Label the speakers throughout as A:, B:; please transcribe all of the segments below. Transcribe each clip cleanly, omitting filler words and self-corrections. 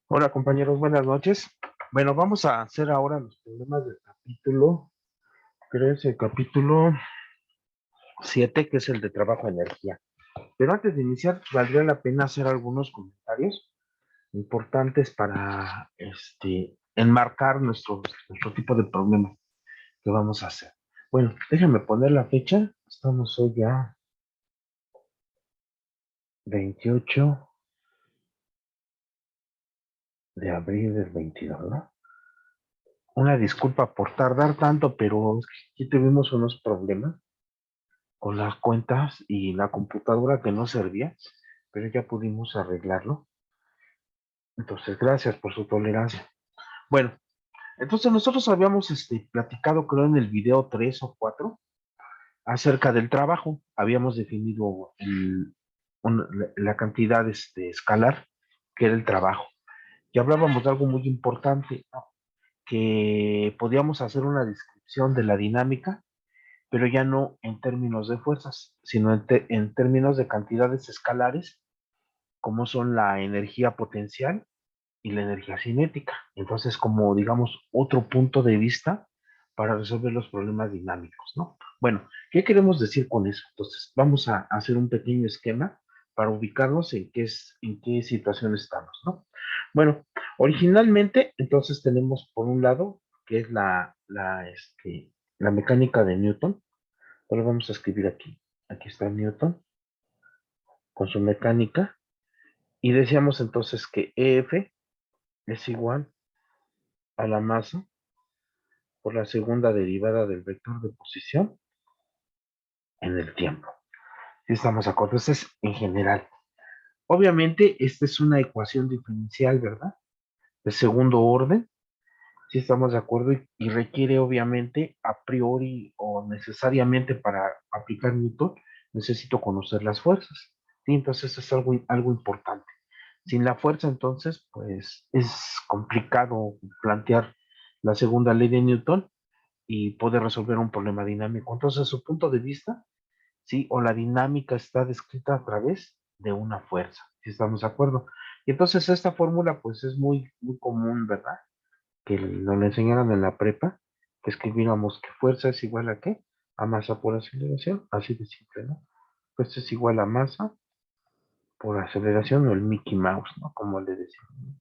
A: Hola compañeros, buenas noches. Bueno, vamos a hacer ahora los problemas del capítulo, creo es el capítulo 7, que es el de trabajo energía. Pero antes de iniciar, valdría la pena hacer algunos comentarios importantes para enmarcar nuestro tipo de problema que vamos a hacer. Bueno, déjame poner la fecha. Estamos hoy ya 28 de abril del 22, ¿no? Una disculpa por tardar tanto, pero es que aquí tuvimos unos problemas con las cuentas y la computadora que no servía, pero ya pudimos arreglarlo. Entonces, gracias por su tolerancia. Bueno, entonces nosotros habíamos platicado, creo, en el video 3 o 4 acerca del trabajo. Habíamos definido la cantidad escalar que era el trabajo. Y hablábamos de algo muy importante, ¿no? Que podíamos hacer una descripción de la dinámica, pero ya no en términos de fuerzas, sino en términos de cantidades escalares, como son la energía potencial y la energía cinética. Entonces, como digamos, otro punto de vista para resolver los problemas dinámicos, ¿no? Bueno, ¿qué queremos decir con eso? Entonces, vamos a hacer un pequeño esquema para ubicarnos en qué situación estamos, ¿no? Bueno, originalmente, entonces tenemos por un lado, que es la mecánica de Newton. Ahora vamos a escribir aquí. Aquí está Newton con su mecánica. Y decíamos entonces que EF es igual a la masa por la segunda derivada del vector de posición en el tiempo. Si estamos de acuerdo, eso es en general. Obviamente, esta es una ecuación diferencial, ¿verdad? De segundo orden, si estamos de acuerdo, y requiere obviamente a priori o necesariamente para aplicar Newton, necesito conocer las fuerzas. ¿Sí? Entonces es algo importante. Sin la fuerza, entonces, pues es complicado plantear la segunda ley de Newton y poder resolver un problema dinámico. Entonces, su punto de vista, sí, o la dinámica está descrita a través de una fuerza, si estamos de acuerdo. Y entonces esta fórmula, pues es muy común, ¿verdad? Que nos la enseñaron en la prepa, que escribiéramos que fuerza es igual a qué? A masa por aceleración, así de simple, ¿no? Fuerza es igual a masa por aceleración o el Mickey Mouse, ¿no? Como le decimos, ¿no?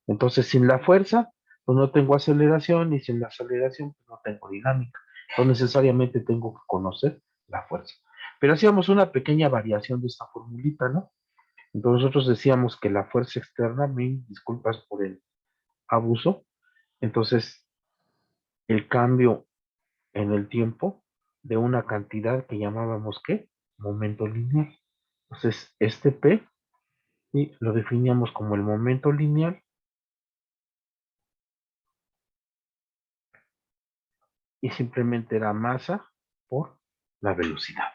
A: Entonces, sin la fuerza, pues no tengo aceleración y sin la aceleración, pues no tengo dinámica. No necesariamente tengo que conocer la fuerza. Pero hacíamos una pequeña variación de esta formulita, ¿no? Entonces nosotros decíamos que la fuerza externa, mil disculpas por el abuso, entonces el cambio en el tiempo de una cantidad que llamábamos ¿qué? Momento lineal. Entonces, este P, ¿sí? Lo definíamos como el momento lineal y simplemente era masa por la velocidad.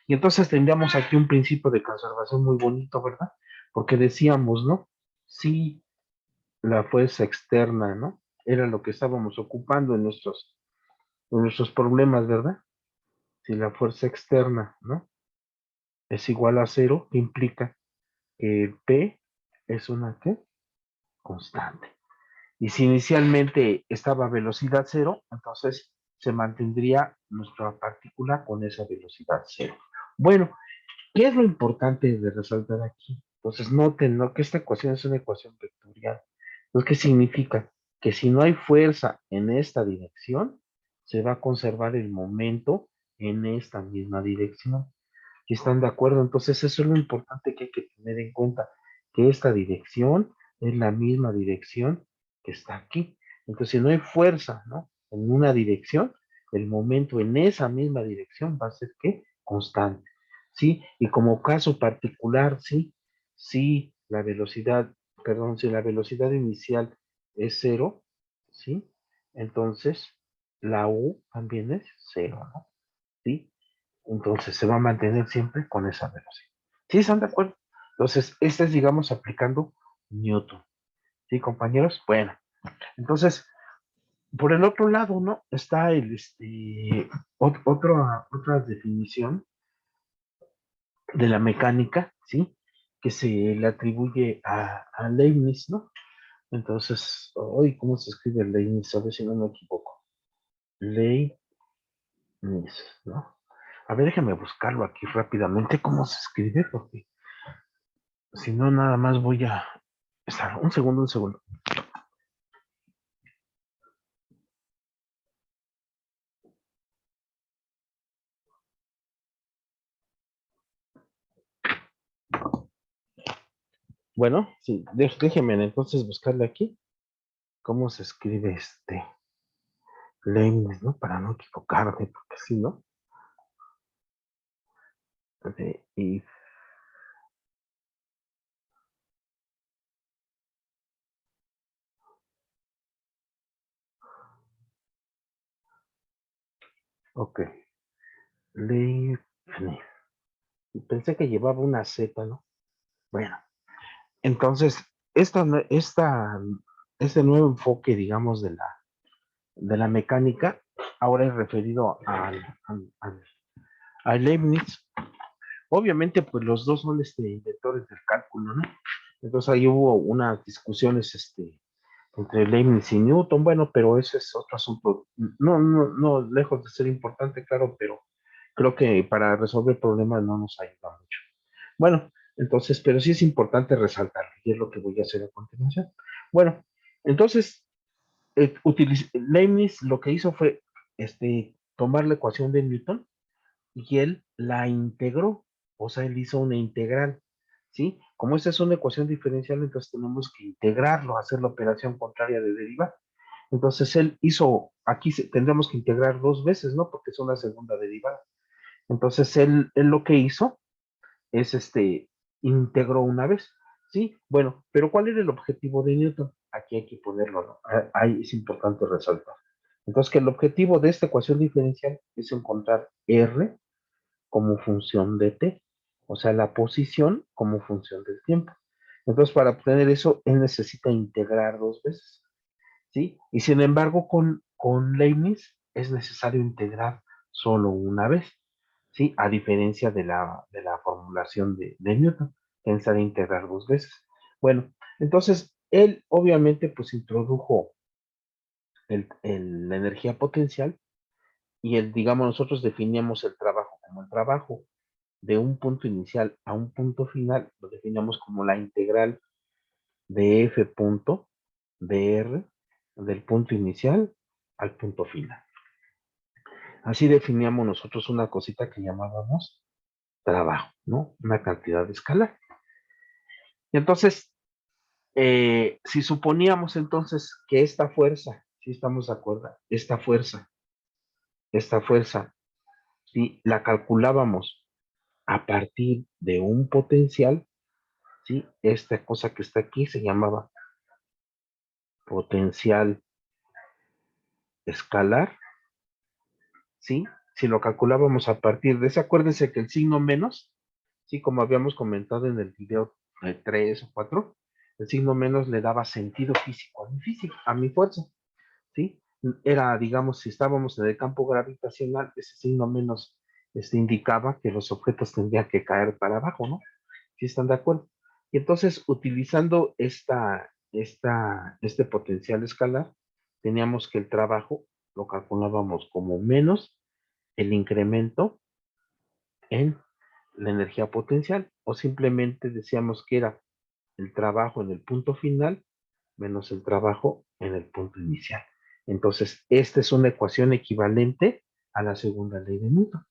A: Y entonces tendríamos aquí un principio de conservación muy bonito, ¿verdad? Porque decíamos, ¿no? Si la fuerza externa, ¿no? Era lo que estábamos ocupando en nuestros problemas, ¿verdad? Si la fuerza externa, ¿no? Es igual a cero, implica que el P es una ¿qué? Constante. Y si inicialmente estaba a velocidad cero, entonces se mantendría nuestra partícula con esa velocidad cero. Bueno, ¿qué es lo importante de resaltar aquí? Entonces, noten, ¿no? Que esta ecuación es una ecuación vectorial. Entonces, ¿qué significa? Que si no hay fuerza en esta dirección, se va a conservar el momento en esta misma dirección. ¿Y están de acuerdo? Entonces, eso es lo importante que hay que tener en cuenta, que esta dirección es la misma dirección que está aquí. Entonces, si no hay fuerza, ¿no? En una dirección, el momento en esa misma dirección va a ser ¿qué? Constante. ¿Sí? Y como caso particular, ¿sí? Si la velocidad, perdón, si la velocidad inicial es cero, ¿sí? Entonces, la U también es cero, ¿no? ¿Sí? Entonces se va a mantener siempre con esa velocidad. ¿Sí están de acuerdo? Entonces, este es, digamos, aplicando Newton. ¿Sí, compañeros? Bueno, entonces, por el otro lado, ¿no? Está otra definición de la mecánica, ¿sí? Que se le atribuye a Leibniz, ¿no? Entonces, hoy, ¿cómo se escribe Leibniz? A ver si no me equivoco. Leibniz, ¿no? A ver, déjame buscarlo aquí rápidamente, ¿cómo se escribe? Porque si no, nada más voy a... Un segundo, un segundo. Bueno, sí, déjeme entonces buscarle aquí. ¿Cómo se escribe Leibniz, ¿no? Para no equivocarme, porque si no... Y, ok, Leibniz. Pensé que llevaba una Z, ¿no? Bueno, entonces, este nuevo enfoque, digamos, de la mecánica, ahora es referido a Leibniz. Obviamente, pues los dos son inventores del cálculo, ¿no? Entonces ahí hubo unas discusiones entre Leibniz y Newton, bueno, pero ese es otro asunto, no, no, no, lejos de ser importante, claro, pero creo que para resolver problemas no nos ayuda mucho. Bueno, entonces, pero sí es importante resaltarlo, y es lo que voy a hacer a continuación. Bueno, entonces, Leibniz lo que hizo fue tomar la ecuación de Newton y él la integró, o sea, él hizo una integral, ¿sí? Como esta es una ecuación diferencial, entonces tenemos que integrarlo, hacer la operación contraria de derivar. Entonces él hizo, aquí tendremos que integrar dos veces, ¿no? Porque es una segunda derivada. Entonces él lo que hizo es integró una vez, ¿sí? Bueno, pero ¿cuál era el objetivo de Newton? Aquí hay que ponerlo, ¿no? Ahí es importante resaltar. Entonces, que el objetivo de esta ecuación diferencial es encontrar R como función de t, o sea, la posición como función del tiempo. Entonces, para obtener eso, él necesita integrar dos veces, ¿sí? Y sin embargo, con Leibniz es necesario integrar solo una vez, ¿sí? A diferencia de la formulación de Newton, que es de integrar dos veces. Bueno, entonces, él obviamente pues introdujo la energía potencial y digamos, nosotros definíamos el trabajo como el trabajo de un punto inicial a un punto final, lo definimos como la integral de f punto dr del punto inicial al punto final. Así definíamos nosotros una cosita que llamábamos trabajo, ¿no? Una cantidad escalar. Y entonces, si suponíamos entonces que esta fuerza, si estamos de acuerdo, esta fuerza, si la calculábamos a partir de un potencial, ¿sí? Esta cosa que está aquí se llamaba potencial escalar, ¿sí? Si lo calculábamos a partir de ese, acuérdense que el signo menos, ¿sí? Como habíamos comentado en el video 3 o 4, el signo menos le daba sentido físico, a mi fuerza, ¿sí? Era, digamos, si estábamos en el campo gravitacional, ese signo menos indicaba que los objetos tendrían que caer para abajo, ¿no? ¿Sí están de acuerdo? Y entonces, utilizando este potencial escalar, teníamos que el trabajo lo calculábamos como menos el incremento en la energía potencial, o simplemente decíamos que era el trabajo en el punto final menos el trabajo en el punto inicial. Entonces, esta es una ecuación equivalente a la segunda ley de Newton.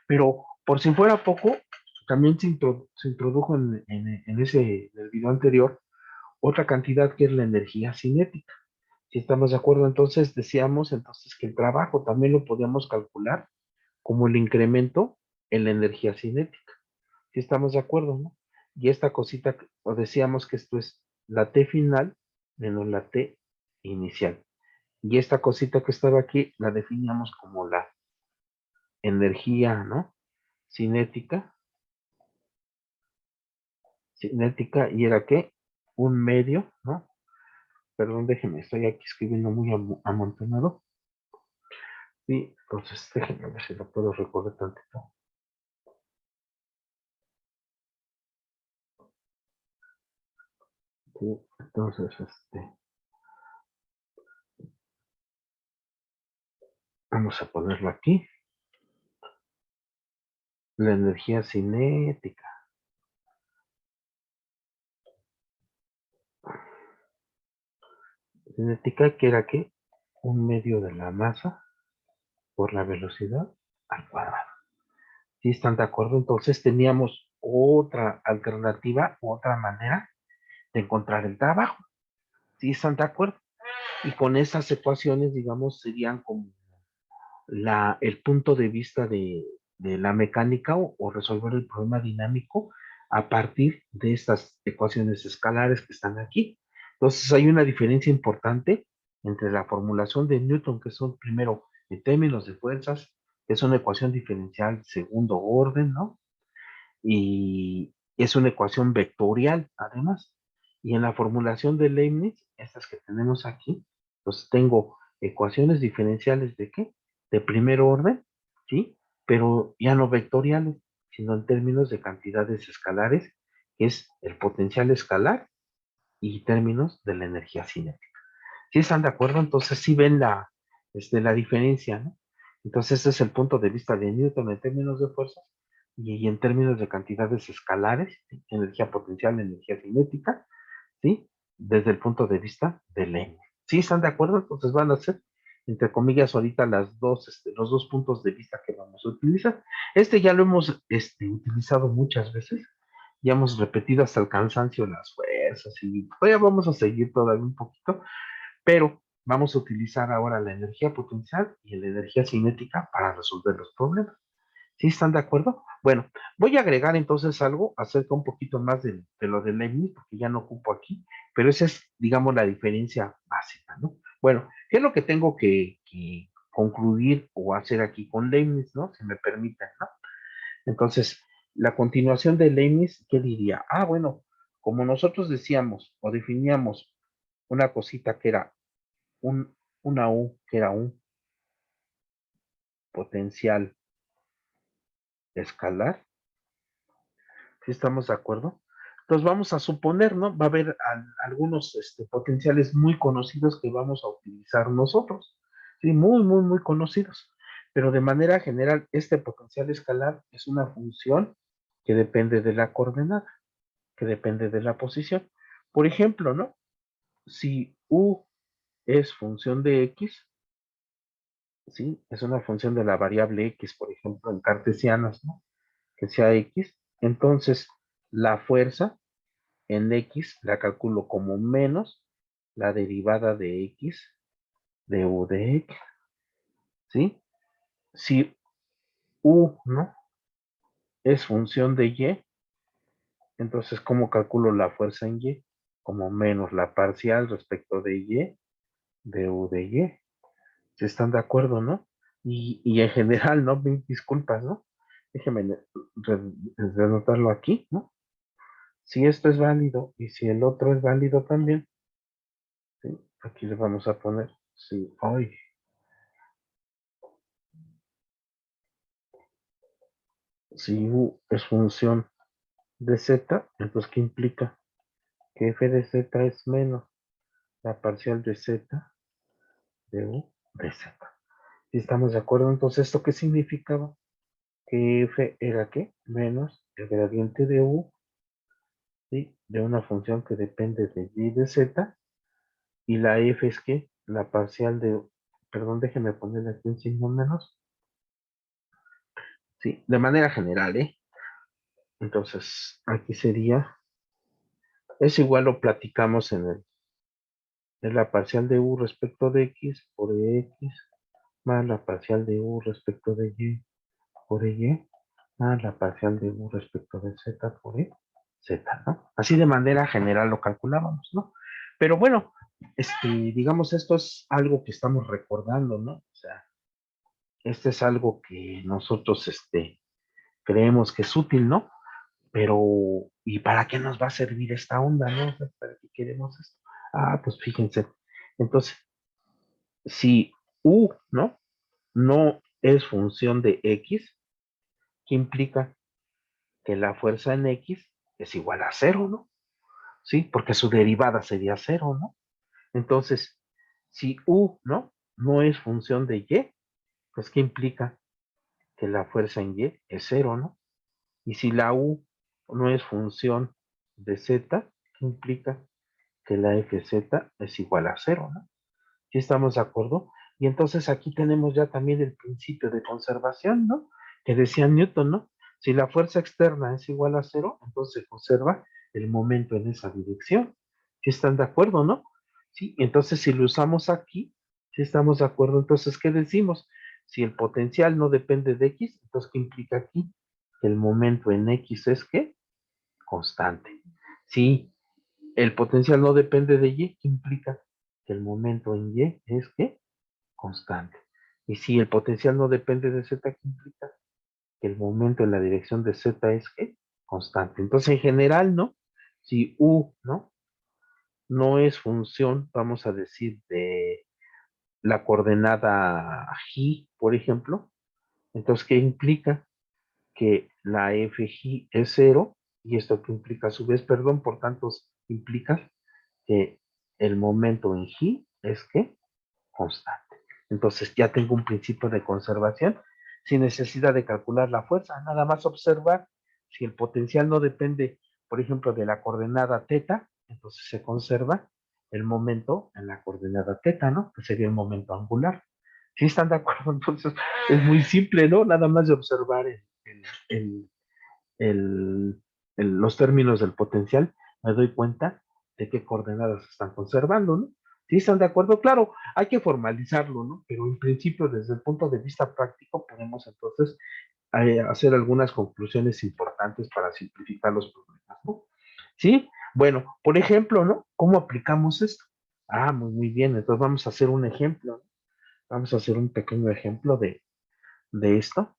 A: Pero, por si fuera poco, también se introdujo en el video anterior otra cantidad que es la energía cinética. Si estamos de acuerdo, entonces decíamos entonces que el trabajo también lo podíamos calcular como el incremento en la energía cinética. Si estamos de acuerdo, ¿no? Y esta cosita, o decíamos que esto es la T final menos la T inicial. Y esta cosita que estaba aquí la definíamos como la energía, ¿no? Cinética, y era ¿qué? Un medio, ¿no? Perdón, déjenme, estoy aquí escribiendo muy amontonado. Y entonces déjenme ver si lo puedo recordar tantito. Sí, entonces, vamos a ponerlo aquí. La energía cinética. Cinética que era ¿qué? Un medio de la masa por la velocidad al cuadrado. ¿Sí están de acuerdo? Entonces teníamos otra alternativa, otra manera de encontrar el trabajo. ¿Sí están de acuerdo? Y con esas ecuaciones, digamos, serían como el punto de vista de la mecánica o resolver el problema dinámico a partir de estas ecuaciones escalares que están aquí. Entonces hay una diferencia importante entre la formulación de Newton, que son primero en términos de fuerzas, que es una ecuación diferencial segundo orden, ¿no? Y es una ecuación vectorial, además. Y en la formulación de Leibniz, estas que tenemos aquí, pues tengo ecuaciones diferenciales de qué? De primer orden, ¿sí? Pero ya no vectoriales, sino en términos de cantidades escalares, que es el potencial escalar y términos de la energía cinética. ¿Sí están de acuerdo? Entonces sí ven la diferencia, ¿no? Entonces ese es el punto de vista de Newton en términos de fuerzas y en términos de cantidades escalares, ¿sí? Energía potencial, energía cinética, ¿sí? Desde el punto de vista de Leibniz. ¿Sí están de acuerdo? Entonces van a ser, entre comillas, ahorita los dos puntos de vista que vamos a utilizar. Ya lo hemos utilizado muchas veces, ya hemos repetido hasta el cansancio las fuerzas y todavía vamos a seguir todavía un poquito, pero vamos a utilizar ahora la energía potencial y la energía cinética para resolver los problemas. ¿Sí están de acuerdo? Bueno, voy a agregar entonces algo acerca un poquito más de lo de Leibniz, porque ya no ocupo aquí, pero esa es, digamos, la diferencia básica, ¿no? Bueno, ¿qué es lo que tengo que concluir o hacer aquí con Leibniz, ¿no? Si me permiten, ¿no? Entonces, la continuación de Leibniz, ¿qué diría? Ah, bueno, como nosotros decíamos o definíamos una cosita que era una U, que era un potencial escalar, ¿sí estamos de acuerdo? Entonces vamos a suponer, ¿no? Va a haber algunos potenciales muy conocidos que vamos a utilizar nosotros, ¿sí? Muy, muy, muy conocidos. Pero de manera general, este potencial escalar es una función que depende de la coordenada, que depende de la posición. Por ejemplo, ¿no? Si U es función de X, ¿sí? Es una función de la variable X, por ejemplo, en cartesianas, ¿no? Que sea X. Entonces, la fuerza en X la calculo como menos la derivada de X de U de X, ¿sí? Si U, ¿no? Es función de Y, entonces, ¿cómo calculo la fuerza en Y? Como menos la parcial respecto de Y de U de Y. Si están de acuerdo, ¿no? Y en general, ¿no? Disculpas, ¿no? Déjeme anotarlo aquí, ¿no? Si esto es válido y si el otro es válido también, ¿sí? Aquí le vamos a poner, si hoy, si U es función de Z, entonces ¿qué implica? Que f de Z es menos la parcial de Z de U de Z. Si estamos de acuerdo, entonces ¿esto qué significaba? Que f era ¿qué? Menos el gradiente de U, ¿sí? De una función que depende de Y de Z, y la f es ¿qué? La parcial de, perdón, déjenme ponerle aquí un signo menos, ¿sí? De manera general, ¿eh? Entonces, aquí sería, es igual lo platicamos en la parcial de U respecto de X por X más la parcial de U respecto de Y por Y más la parcial de U respecto de Z por Z, ¿no? Así de manera general lo calculábamos, ¿no? Pero bueno, digamos, esto es algo que estamos recordando, ¿no? O sea, este es algo que nosotros, creemos que es útil, ¿no? Pero, ¿y para qué nos va a servir esta onda, no? O sea, ¿para qué queremos esto? Ah, pues fíjense. Entonces, si U, ¿no? No es función de X, ¿qué implica? Que la fuerza en X es igual a cero, ¿no? ¿sí? Porque su derivada sería cero, ¿no? Entonces, si U, ¿no? No es función de Y, pues ¿qué implica? Que la fuerza en Y es cero, ¿no? Y si la U no es función de Z, ¿qué implica? Que la FZ es igual a cero, ¿no? ¿Sí estamos de acuerdo? Y entonces aquí tenemos ya también el principio de conservación, ¿no? Que decía Newton, ¿no? Si la fuerza externa es igual a cero, entonces se conserva el momento en esa dirección. ¿Sí están de acuerdo, no? Sí, entonces si lo usamos aquí, ¿sí estamos de acuerdo? Entonces, ¿qué decimos? Si el potencial no depende de X, entonces, ¿qué implica aquí? Que el momento en X es ¿qué? Constante. Si el potencial no depende de Y, ¿qué implica? Que el momento en Y es ¿qué? Constante. Y si el potencial no depende de Z, ¿qué implica? Que el momento en la dirección de Z es ¿qué? Constante. Entonces, en general, ¿no? Si U, ¿no? No es función, vamos a decir, de la coordenada G, por ejemplo, entonces, ¿qué implica? Que la FG es cero, y esto que implica a su vez, perdón, por tanto, implica que el momento en G es ¿qué? Constante. Entonces ya tengo un principio de conservación sin necesidad de calcular la fuerza, nada más observar si el potencial no depende, por ejemplo, de la coordenada teta, entonces se conserva el momento en la coordenada teta, ¿no? Que sería el momento angular. ¿Sí están de acuerdo? Entonces es muy simple, ¿no? Nada más de observar el, los términos del potencial, me doy cuenta de qué coordenadas se están conservando, ¿no? ¿Sí están de acuerdo? Claro, hay que formalizarlo, ¿no? Pero en principio, desde el punto de vista práctico, podemos entonces hacer algunas conclusiones importantes para simplificar los problemas, ¿no? ¿Sí? Bueno, por ejemplo, ¿no? ¿Cómo aplicamos esto? Ah, muy bien, entonces vamos a hacer un ejemplo, ¿no? Vamos a hacer un pequeño ejemplo de esto.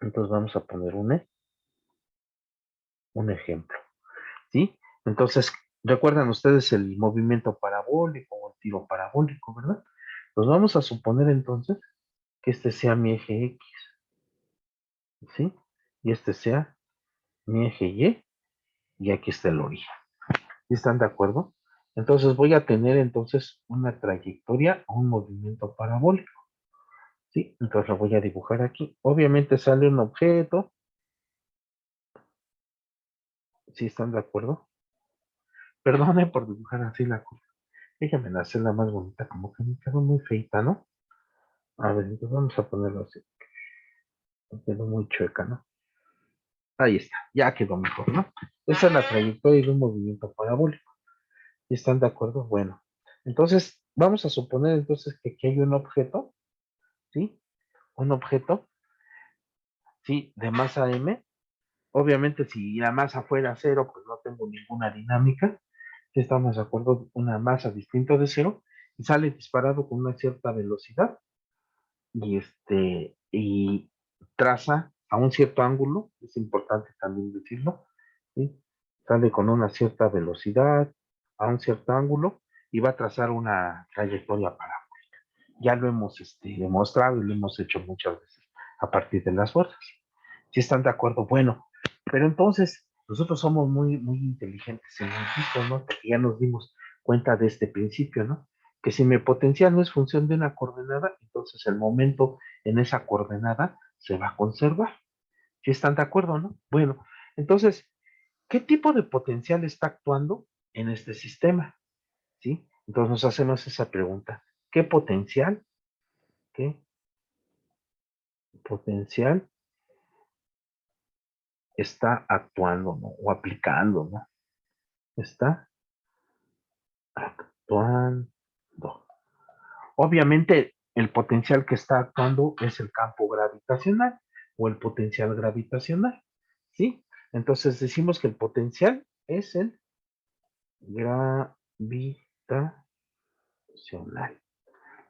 A: Entonces vamos a poner un ejemplo. ¿Sí? Entonces, recuerdan ustedes el movimiento parabólico o el tiro parabólico, ¿verdad? Pues vamos a suponer entonces que este sea mi eje X, ¿sí? Y este sea mi eje y aquí está el origen. ¿Sí están de acuerdo? Entonces voy a tener entonces una trayectoria o un movimiento parabólico, ¿sí? Entonces lo voy a dibujar aquí. Obviamente sale un objeto, ¿sí están de acuerdo? Perdone por dibujar así la cosa. Déjenme hacerla más bonita, como que me quedó muy feita, ¿no? A ver, entonces vamos a ponerlo así. Quedó muy chueca, ¿no? Ahí está, ya quedó mejor, ¿no? Esa es la trayectoria de un movimiento parabólico. ¿Y están de acuerdo? Bueno, entonces vamos a suponer entonces que aquí hay un objeto, ¿sí? Un objeto, ¿sí? De masa m. Obviamente si la masa fuera cero, pues no tengo ninguna dinámica. Si estamos de acuerdo, una masa distinta de cero y sale disparado con una cierta velocidad y traza a un cierto ángulo, es importante también decirlo, ¿sí? Sale con una cierta velocidad, a un cierto ángulo, y va a trazar una trayectoria parabólica. Ya lo hemos demostrado y lo hemos hecho muchas veces a partir de las fuerzas. Si están de acuerdo, bueno, pero entonces nosotros somos muy inteligentes en el visto, ¿no? Porque ya nos dimos cuenta de este principio, ¿no? Que si mi potencial no es función de una coordenada, entonces el momento en esa coordenada se va a conservar. ¿Sí están de acuerdo, no? Bueno, entonces, ¿qué tipo de potencial está actuando en este sistema? ¿Sí? Entonces nos hacemos esa pregunta. ¿Qué potencial está actuando, ¿no? O aplicando, ¿no? Está actuando. Obviamente, el potencial que está actuando es el campo gravitacional o el potencial gravitacional, ¿sí? Entonces decimos que el potencial es el gravitacional,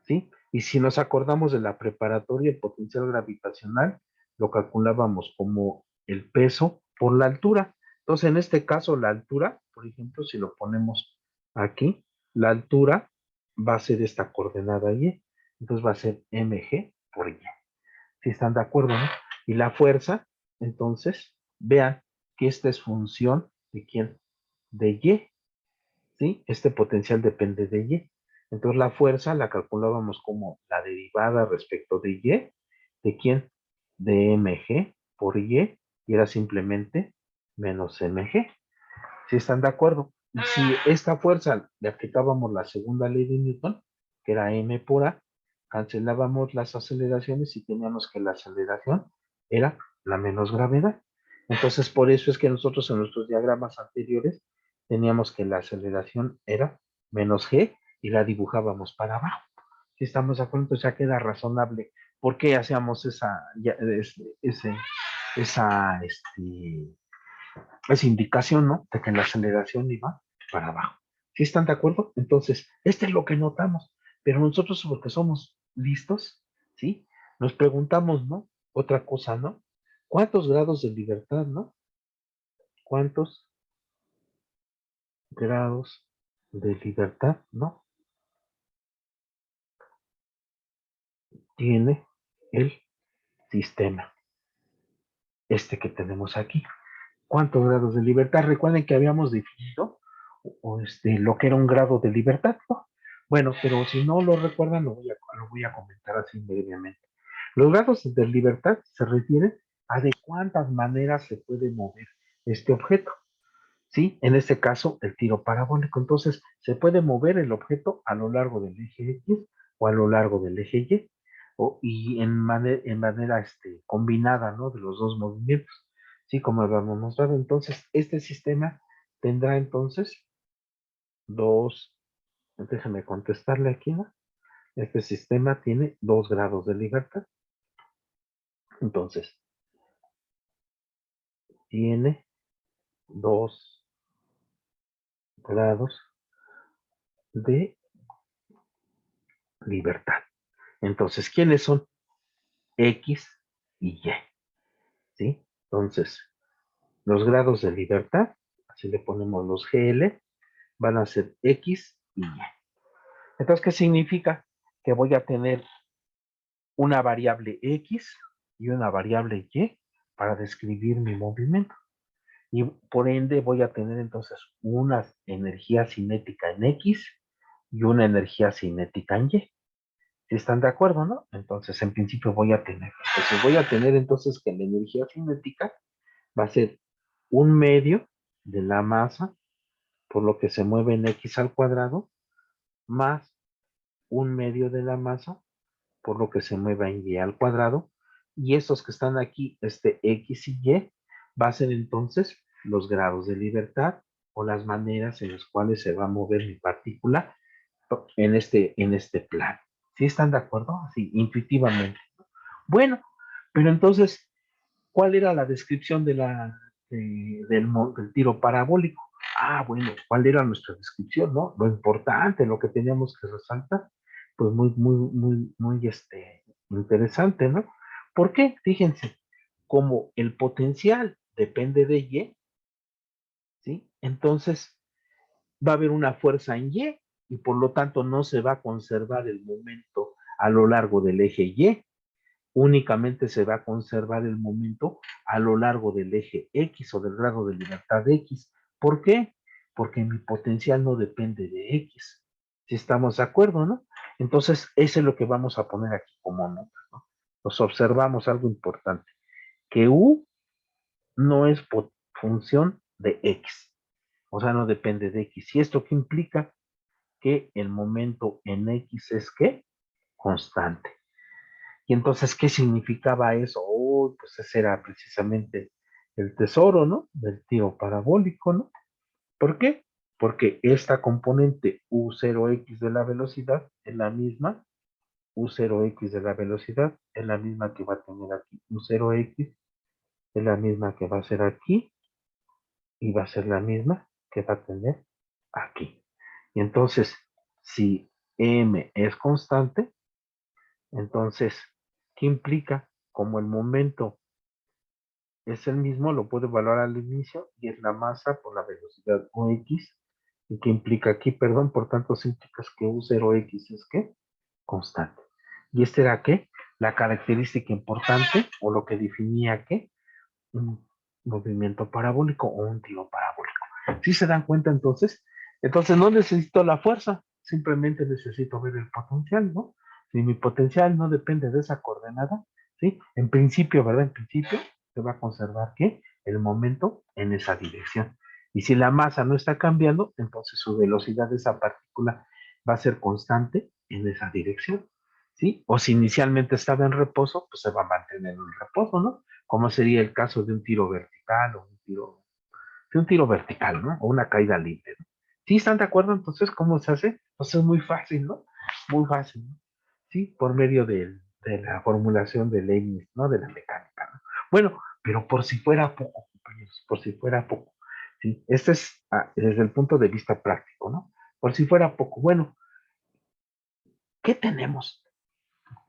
A: ¿sí? Y si nos acordamos de la preparatoria, el potencial gravitacional lo calculábamos como el peso por la altura. Entonces, en este caso, la altura, por ejemplo, si lo ponemos aquí, la altura va a ser esta coordenada Y. Entonces va a ser mg por Y. Si están de acuerdo, ¿no? Y la fuerza, entonces, vean que esta es función de quién, de Y, ¿sí? Este potencial depende de Y. Entonces la fuerza la calculábamos como la derivada respecto de Y. ¿De quién? De mg por Y, y era simplemente menos mg. ¿Sí están de acuerdo? Y si esta fuerza le aplicábamos la segunda ley de Newton, que era m por a, cancelábamos las aceleraciones y teníamos que la aceleración era la menos gravedad. Entonces, por eso es que nosotros en nuestros diagramas anteriores teníamos que la aceleración era menos g y la dibujábamos para abajo. Si estamos de acuerdo, entonces ya queda razonable. ¿Por qué hacíamos esa indicación, ¿no? De que la aceleración iba para abajo? ¿Sí están de acuerdo? Entonces, esto es lo que notamos. Pero nosotros, porque somos listos, ¿sí? Nos preguntamos, ¿no? Otra cosa, ¿no? ¿Cuántos grados de libertad, no? ¿Cuántos grados de libertad, no? Tiene el sistema, este que tenemos aquí. ¿Cuántos grados de libertad? Recuerden que habíamos definido lo que era un grado de libertad, ¿no? Bueno, pero si no lo recuerdan, lo voy a comentar así brevemente. Los grados de libertad se refieren a de cuántas maneras se puede mover este objeto, ¿sí? En este caso, el tiro parabólico. Entonces, se puede mover el objeto a lo largo del eje X o a lo largo del eje Y, y en manera combinada, ¿no? De los dos movimientos, ¿sí? Como habíamos mostrado. Entonces, este sistema tendrá entonces dos, déjame contestarle aquí, ¿no? Este sistema tiene 2 grados de libertad. Entonces, tiene 2 grados de libertad. Entonces, ¿quiénes son? X y Y, ¿sí? Entonces, los grados de libertad, así le ponemos los GL, van a ser X y Y. Entonces, ¿qué significa? Que voy a tener una variable X y una variable Y para describir mi movimiento. Y por ende voy a tener entonces una energía cinética en X y una energía cinética en Y. Si están de acuerdo, ¿no? Entonces, en principio voy a tener entonces que la energía cinética va a ser un medio de la masa, por lo que se mueve en X al cuadrado, más un medio de la masa, por lo que se mueve en Y al cuadrado, y estos que están aquí, X y Y, va a ser entonces los grados de libertad o las maneras en las cuales se va a mover mi partícula en este plano. ¿Sí están de acuerdo? Así, intuitivamente. Bueno, pero entonces, ¿cuál era la descripción del tiro parabólico? Ah, bueno, ¿cuál era nuestra descripción, no? Lo importante, lo que teníamos que resaltar, pues muy, muy, muy, muy, interesante, ¿no? ¿Por qué? Fíjense, como el potencial depende de Y, ¿sí? Entonces, va a haber una fuerza en y por lo tanto no se va a conservar el momento a lo largo del eje Y, únicamente se va a conservar el momento a lo largo del eje X o del grado de libertad de X. ¿Por qué? Porque mi potencial no depende de X. Si estamos de acuerdo, ¿no? Entonces, eso es lo que vamos a poner aquí como nota, ¿no? Nos observamos algo importante, que U no es función de X, o sea, no depende de X. ¿Y esto qué implica? Que el momento en X es ¿qué? Constante. Y entonces, ¿qué significaba eso? Oh, pues ese era precisamente el tesoro, ¿no? Del tiro parabólico, ¿no? ¿Por qué? Porque esta componente U0x de la velocidad es la misma, U0x de la velocidad es la misma que va a tener aquí, U0x es la misma que va a ser aquí y va a ser la misma que va a tener aquí. Y entonces, si m es constante, entonces, ¿qué implica? Como el momento es el mismo, lo puedo evaluar al inicio y es la masa por la velocidad OX. ¿Y qué implica aquí? Perdón, por tanto, implica que U0X es ¿qué? Constante. ¿Y este era qué? La característica importante o lo que definía ¿qué? Un movimiento parabólico o un tiro parabólico. ¿Sí se dan cuenta entonces? Entonces no necesito la fuerza, simplemente necesito ver el potencial, ¿no? Si mi potencial no depende de esa coordenada, ¿sí? En principio, ¿verdad? En principio se va a conservar, ¿qué? El momento en esa dirección. Y si la masa no está cambiando, entonces su velocidad de esa partícula va a ser constante en esa dirección, ¿sí? O si inicialmente estaba en reposo, pues se va a mantener en reposo, ¿no? Como sería el caso de un tiro vertical o un tiro vertical, ¿no? O una caída libre, ¿no? ¿Sí están de acuerdo? Entonces, ¿cómo se hace? Pues es muy fácil, ¿no? Muy fácil, ¿no? Sí, por medio de la formulación de Leibniz, ¿no? De la mecánica, ¿no? Bueno, pero por si fuera poco, compañeros, por si fuera poco, ¿sí? Este es desde el punto de vista práctico, ¿no? Por si fuera poco. Bueno, ¿qué tenemos?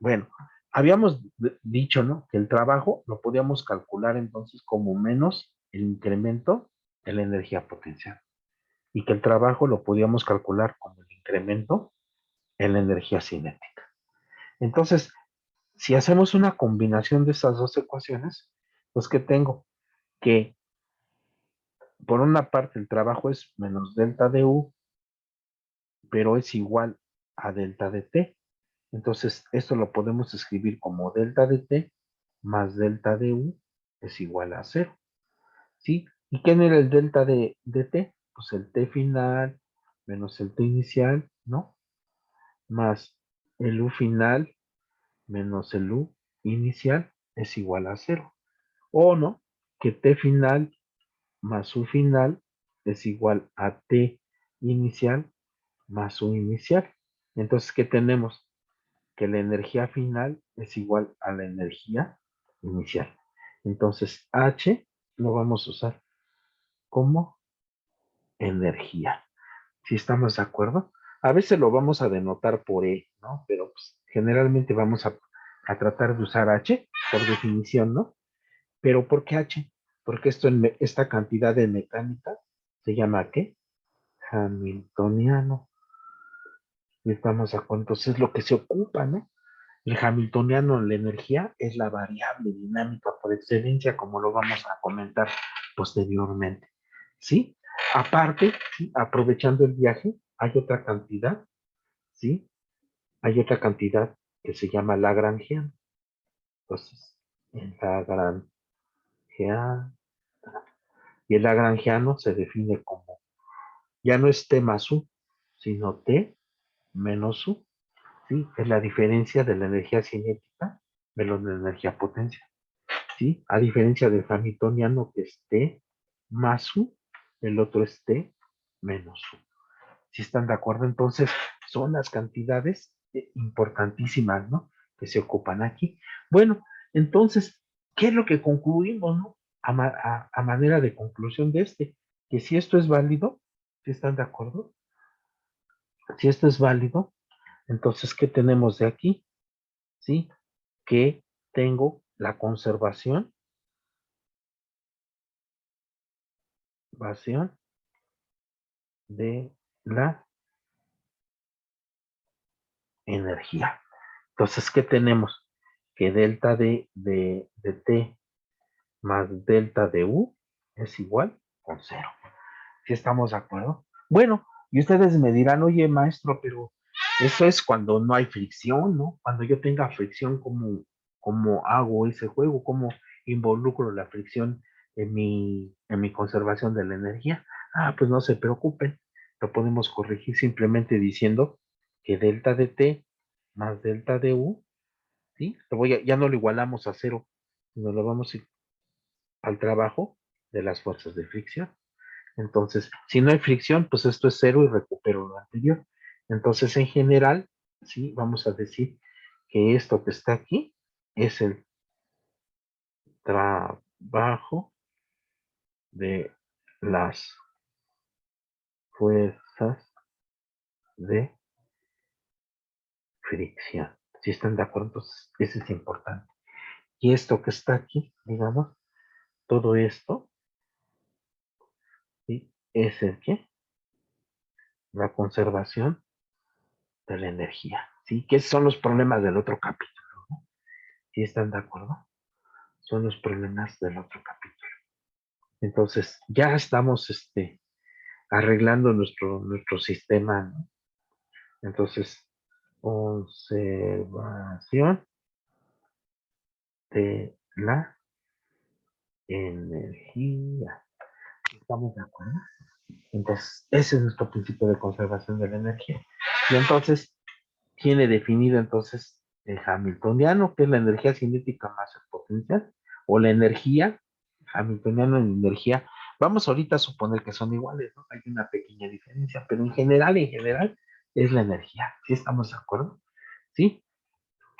A: Bueno, habíamos dicho, ¿no? Que el trabajo lo podíamos calcular entonces como menos el incremento de la energía potencial y que el trabajo lo podíamos calcular como el incremento en la energía cinética. Entonces, si hacemos una combinación de estas dos ecuaciones, pues que tengo que por una parte el trabajo es menos delta de U, pero es igual a delta de T. Entonces, esto lo podemos escribir como delta de T más delta de U es igual a cero, ¿sí? ¿Y qué era el delta de T? Pues el T final menos el T inicial, ¿no? Más el U final menos el U inicial es igual a cero. O no, que T final más U final es igual a T inicial más U inicial. Entonces, ¿qué tenemos? Que la energía final es igual a la energía inicial. Entonces, H lo vamos a usar como energía. ¿Sí estamos de acuerdo? A veces lo vamos a denotar por E, ¿no? Pero pues, generalmente vamos a tratar de usar H por definición, ¿no? Pero ¿por qué H? Porque esta cantidad de mecánica se llama ¿qué? Hamiltoniano. Y estamos de acuerdo, entonces es lo que se ocupa, ¿no? El hamiltoniano en la energía es la variable dinámica por excelencia, como lo vamos a comentar posteriormente. ¿Sí? Aparte, ¿sí? Aprovechando el viaje, hay otra cantidad, ¿sí? Hay otra cantidad que se llama Lagrangiano. Entonces, el Lagrangiano, y el Lagrangiano se define como, ya no es T más U, sino T menos U, ¿sí? Es la diferencia de la energía cinética menos la energía potencial. ¿Sí? A diferencia del hamiltoniano que es T más U, el otro es T menos U. ¿Sí están de acuerdo? Entonces, son las cantidades importantísimas, ¿no? Que se ocupan aquí. Bueno, entonces, ¿qué es lo que concluimos, no? A manera de conclusión de que si esto es válido, ¿sí están de acuerdo? Si esto es válido, entonces, ¿qué tenemos de aquí? ¿Sí? Que tengo la conservación de la energía. Entonces, ¿qué tenemos? Que delta de T más delta de U es igual con cero. ¿Sí estamos de acuerdo? Bueno, y ustedes me dirán, oye, maestro, pero eso es cuando no hay fricción, ¿no? Cuando yo tenga fricción, ¿cómo hago ese juego? ¿Cómo involucro la fricción en mi conservación de la energía? Ah, pues no se preocupen, lo podemos corregir simplemente diciendo que delta de T más delta de U, ¿sí? Ya no lo igualamos a cero, sino lo vamos al trabajo de las fuerzas de fricción. Entonces, si no hay fricción, pues esto es cero y recupero lo anterior. Entonces, en general, sí, vamos a decir que esto que está aquí es el trabajo de las fuerzas de fricción. Si están de acuerdo, entonces eso es importante. Y esto que está aquí, digamos, todo esto, ¿sí? Es el que la conservación de la energía, ¿sí? Que son los problemas del otro capítulo, ¿no? ¿Sí están de acuerdo? Son los problemas del otro capítulo. Entonces, ya estamos, arreglando nuestro sistema, ¿no? Entonces, conservación de la energía. ¿Estamos de acuerdo? Entonces, ese es nuestro principio de conservación de la energía. Y entonces, tiene definido entonces el hamiltoniano, que es la energía cinética más el potencial, o la energía, hamiltoniano en energía. Vamos ahorita a suponer que son iguales, ¿no? Hay una pequeña diferencia, pero en general, es la energía. ¿Sí estamos de acuerdo? ¿Sí?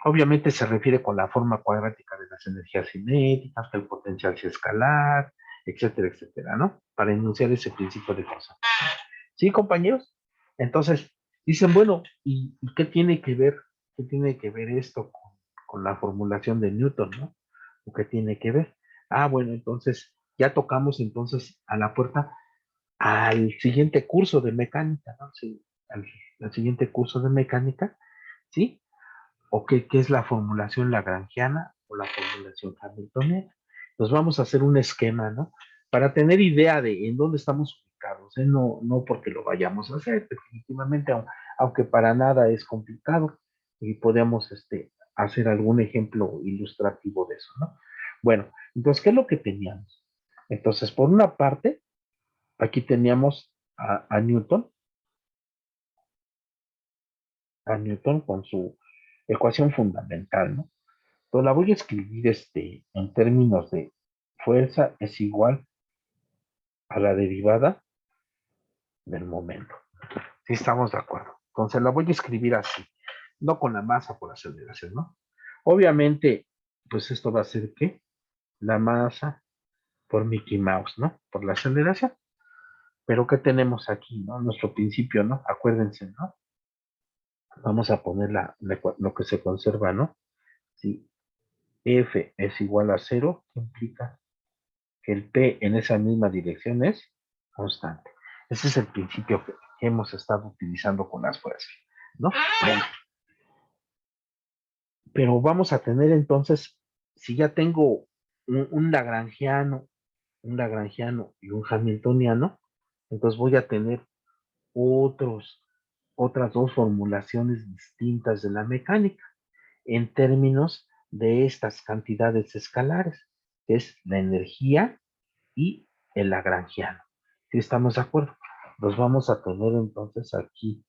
A: Obviamente se refiere con la forma cuadrática de las energías cinéticas, que el potencial es escalar, etcétera, etcétera, ¿no? Para enunciar ese principio de cosas. ¿Sí, compañeros? Entonces, dicen, bueno, ¿y qué tiene que ver? ¿Qué tiene que ver esto con la formulación de Newton, ¿no? ¿O qué tiene que ver? Ah, bueno, entonces ya tocamos entonces a la puerta al siguiente curso de mecánica, ¿no? Sí, al siguiente curso de mecánica, ¿sí? ¿O qué es la formulación lagrangiana o la formulación hamiltoniana? Entonces vamos a hacer un esquema, ¿no? Para tener idea de en dónde estamos ubicados, ¿eh? No porque lo vayamos a hacer, definitivamente, aunque para nada es complicado y podemos hacer algún ejemplo ilustrativo de eso, ¿no? Bueno, entonces, ¿qué es lo que teníamos? Entonces, por una parte, aquí teníamos a Newton con su ecuación fundamental, ¿no? Pero la voy a escribir en términos de fuerza es igual a la derivada del momento. Sí, estamos de acuerdo. Entonces la voy a escribir así, no con la masa por aceleración, ¿no? Obviamente, pues esto va a ser ¿qué? La masa por Mickey Mouse, ¿no? Por la aceleración. Pero ¿qué tenemos aquí, no? Nuestro principio, ¿no? Acuérdense, ¿no? Vamos a poner lo que se conserva, ¿no? Si F es igual a cero, ¿qué implica? Que el P en esa misma dirección es constante. Ese es el principio que hemos estado utilizando con las fuerzas, ¿no? Bueno, pero vamos a tener entonces, si ya tengo un lagrangiano y un hamiltoniano, entonces voy a tener otras dos formulaciones distintas de la mecánica en términos de estas cantidades escalares, que es la energía y el lagrangiano. ¿Sí estamos de acuerdo? Nos vamos a tener entonces aquí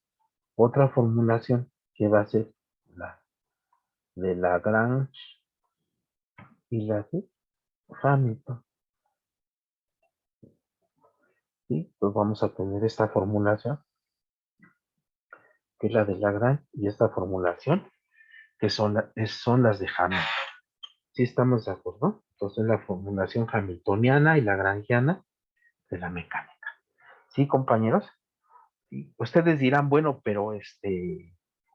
A: otra formulación que va a ser la de Lagrange y la de Hamilton. ¿Sí? Pues vamos a tener esta formulación que es la de Lagrange y esta formulación que son las de Hamilton. ¿Sí estamos de acuerdo? Entonces la formulación hamiltoniana y lagrangiana de la mecánica. ¿Sí, compañeros? Sí, ustedes dirán, bueno, pero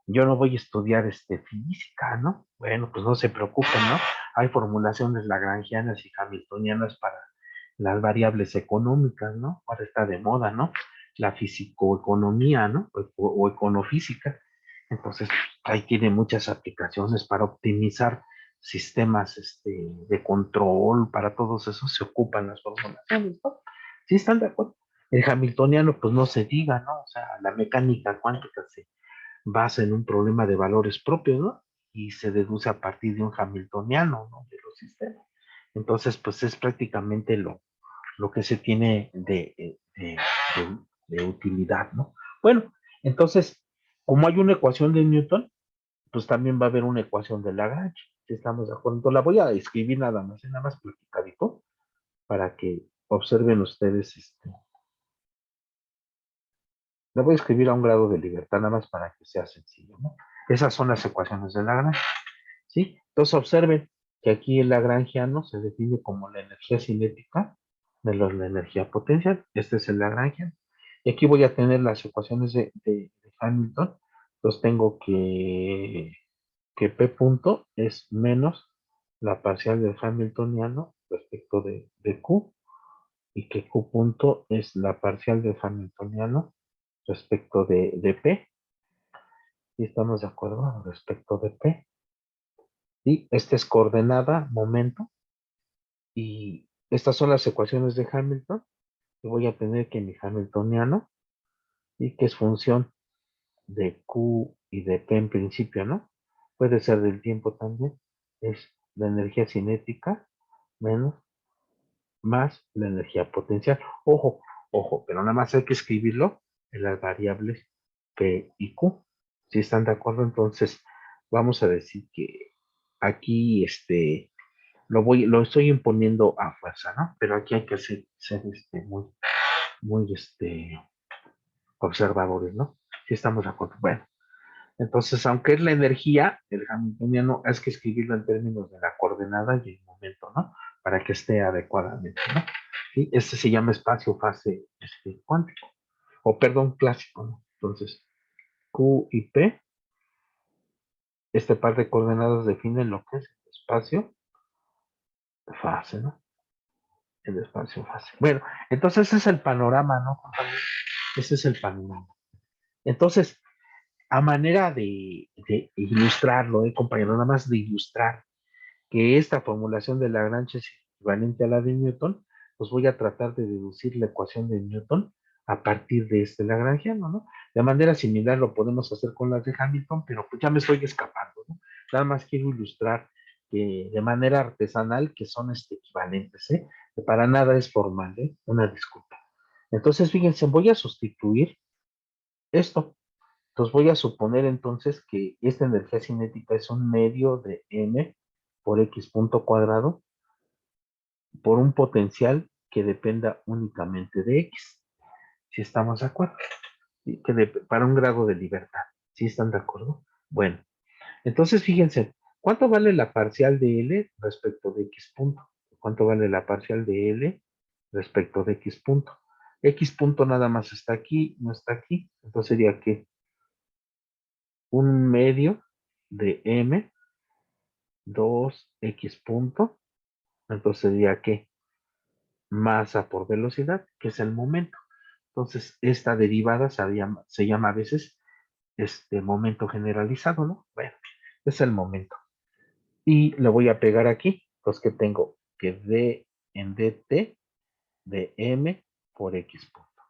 A: yo no voy a estudiar física, ¿no? Bueno, pues no se preocupen, ¿no? Hay formulaciones lagrangianas y hamiltonianas para las variables económicas, ¿no? Ahora está de moda, ¿no? La fisicoeconomía, ¿no? O econofísica. Entonces, ahí tiene muchas aplicaciones para optimizar sistemas de control, para todos esos se ocupan las formulaciones, ¿no? ¿Sí están de acuerdo? El hamiltoniano, pues no se diga, ¿no? O sea, la mecánica cuántica se basa en un problema de valores propios, ¿no? Y se deduce a partir de un hamiltoniano, ¿no? De los sistemas. Entonces, pues es prácticamente lo que se tiene de utilidad, ¿no? Bueno, entonces, como hay una ecuación de Newton, pues también va a haber una ecuación de Lagrange, si estamos de acuerdo. Entonces la voy a escribir nada más platicadito, para que observen ustedes la voy a escribir a un grado de libertad nada más para que sea sencillo, ¿no? Esas son las ecuaciones de Lagrange, ¿sí? Entonces observen que aquí el lagrangiano se define como la energía cinética menos la energía potencial. Este es el lagrangiano. Y aquí voy a tener las ecuaciones de Hamilton. Entonces tengo que P punto es menos la parcial del hamiltoniano respecto de Q y que Q punto es la parcial del hamiltoniano respecto de P. ¿Sí estamos de acuerdo respecto de P? Y esta es coordenada, momento, y estas son las ecuaciones de Hamilton. y voy a tener que mi Hamiltoniano, y que es función de Q y de P en principio, ¿no? Puede ser del tiempo también, es la energía cinética menos más la energía potencial. Ojo, ojo, pero nada más hay que escribirlo en las variables P y Q. Si están de acuerdo, entonces vamos a decir que aquí lo estoy imponiendo a fuerza, ¿no? Pero aquí hay que ser muy, muy observadores, ¿no? Si estamos de acuerdo. Bueno, entonces, aunque es la energía, el hamiltoniano es que escribirlo en términos de la coordenada y el momento, ¿no? Para que esté adecuadamente, ¿no? ¿Sí? Este se llama espacio-fase cuántico, o perdón, clásico, ¿no? Entonces, Q y P, este par de coordenadas definen lo que es el espacio-fase, ¿no? El espacio-fase. Bueno, entonces ese es el panorama, ¿no? Ese es el panorama. Entonces, a manera de ilustrarlo, compañero, nada más de ilustrar que esta formulación de Lagrange es equivalente a la de Newton, pues voy a tratar de deducir la ecuación de Newton a partir de este lagrangiano, ¿no? De manera similar lo podemos hacer con las de Hamilton, pero pues ya me estoy escapando, ¿no? Nada más quiero ilustrar que de manera artesanal que son equivalentes, ¿eh? Que para nada es formal, ¿eh? Una disculpa. Entonces, fíjense, voy a sustituir esto. Entonces voy a suponer entonces que esta energía cinética es un medio de m por x punto cuadrado por un potencial que dependa únicamente de x. Si estamos de acuerdo. ¿Sí? Para un grado de libertad. ¿Sí están de acuerdo? Bueno, entonces fíjense, ¿cuánto vale la parcial de L respecto de x punto? ¿Cuánto vale la parcial de L respecto de x punto? X punto nada más está aquí, no está aquí. Entonces sería que un medio de m 2x punto, entonces sería que masa por velocidad, que es el momento. Entonces, esta derivada se llama a veces momento generalizado, ¿no? Bueno, es el momento. Y lo voy a pegar aquí, pues que tengo que d en dt de m por x punto.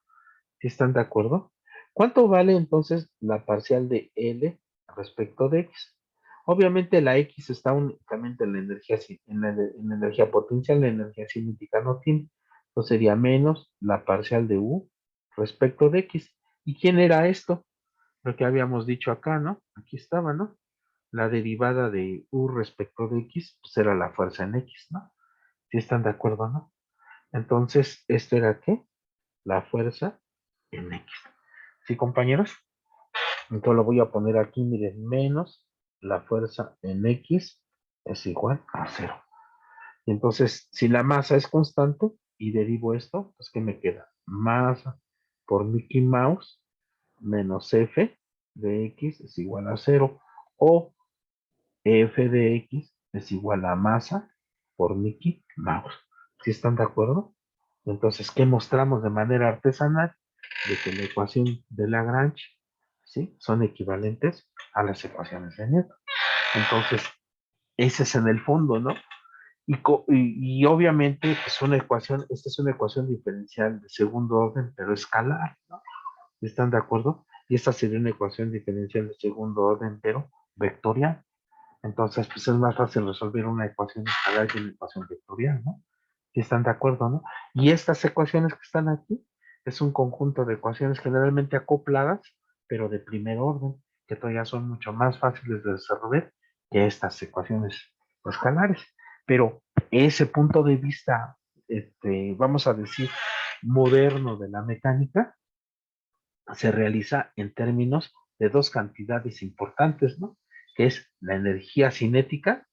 A: ¿Sí están de acuerdo? ¿Cuánto vale entonces la parcial de L respecto de X? Obviamente la X está únicamente en la energía, en la energía potencial, la energía cinética no tiene. Entonces sería menos la parcial de U respecto de X. ¿Y quién era esto? Lo que habíamos dicho acá, ¿no? Aquí estaba, ¿no? La derivada de U respecto de X, pues era la fuerza en X, ¿no? ¿Sí están de acuerdo, no? Entonces, ¿esto era qué? La fuerza en X. ¿Sí, compañeros? Entonces lo voy a poner aquí, miren, menos la fuerza en X es igual a 0. Y entonces, si la masa es constante y derivo esto, pues ¿qué me queda? Masa por Mickey Mouse menos F de X es igual a 0. O F de X es igual a masa por Mickey Mouse. ¿Sí están de acuerdo? Entonces, ¿qué mostramos de manera artesanal? De que la ecuación de Lagrange, ¿sí? Son equivalentes a las ecuaciones de Newton. Entonces, ese es en el fondo, ¿no? Y obviamente, pues esta es una ecuación diferencial de segundo orden, pero escalar, ¿no? ¿Están de acuerdo? Y esta sería una ecuación diferencial de segundo orden, pero vectorial. Entonces, pues es más fácil resolver una ecuación escalar que una ecuación vectorial, ¿no? Si están de acuerdo, ¿no? Y estas ecuaciones que están aquí es un conjunto de ecuaciones generalmente acopladas, pero de primer orden, que todavía son mucho más fáciles de resolver que estas ecuaciones escalares. Pero ese punto de vista, vamos a decir, moderno de la mecánica, se realiza en términos de dos cantidades importantes, ¿no? Que es la energía cinética,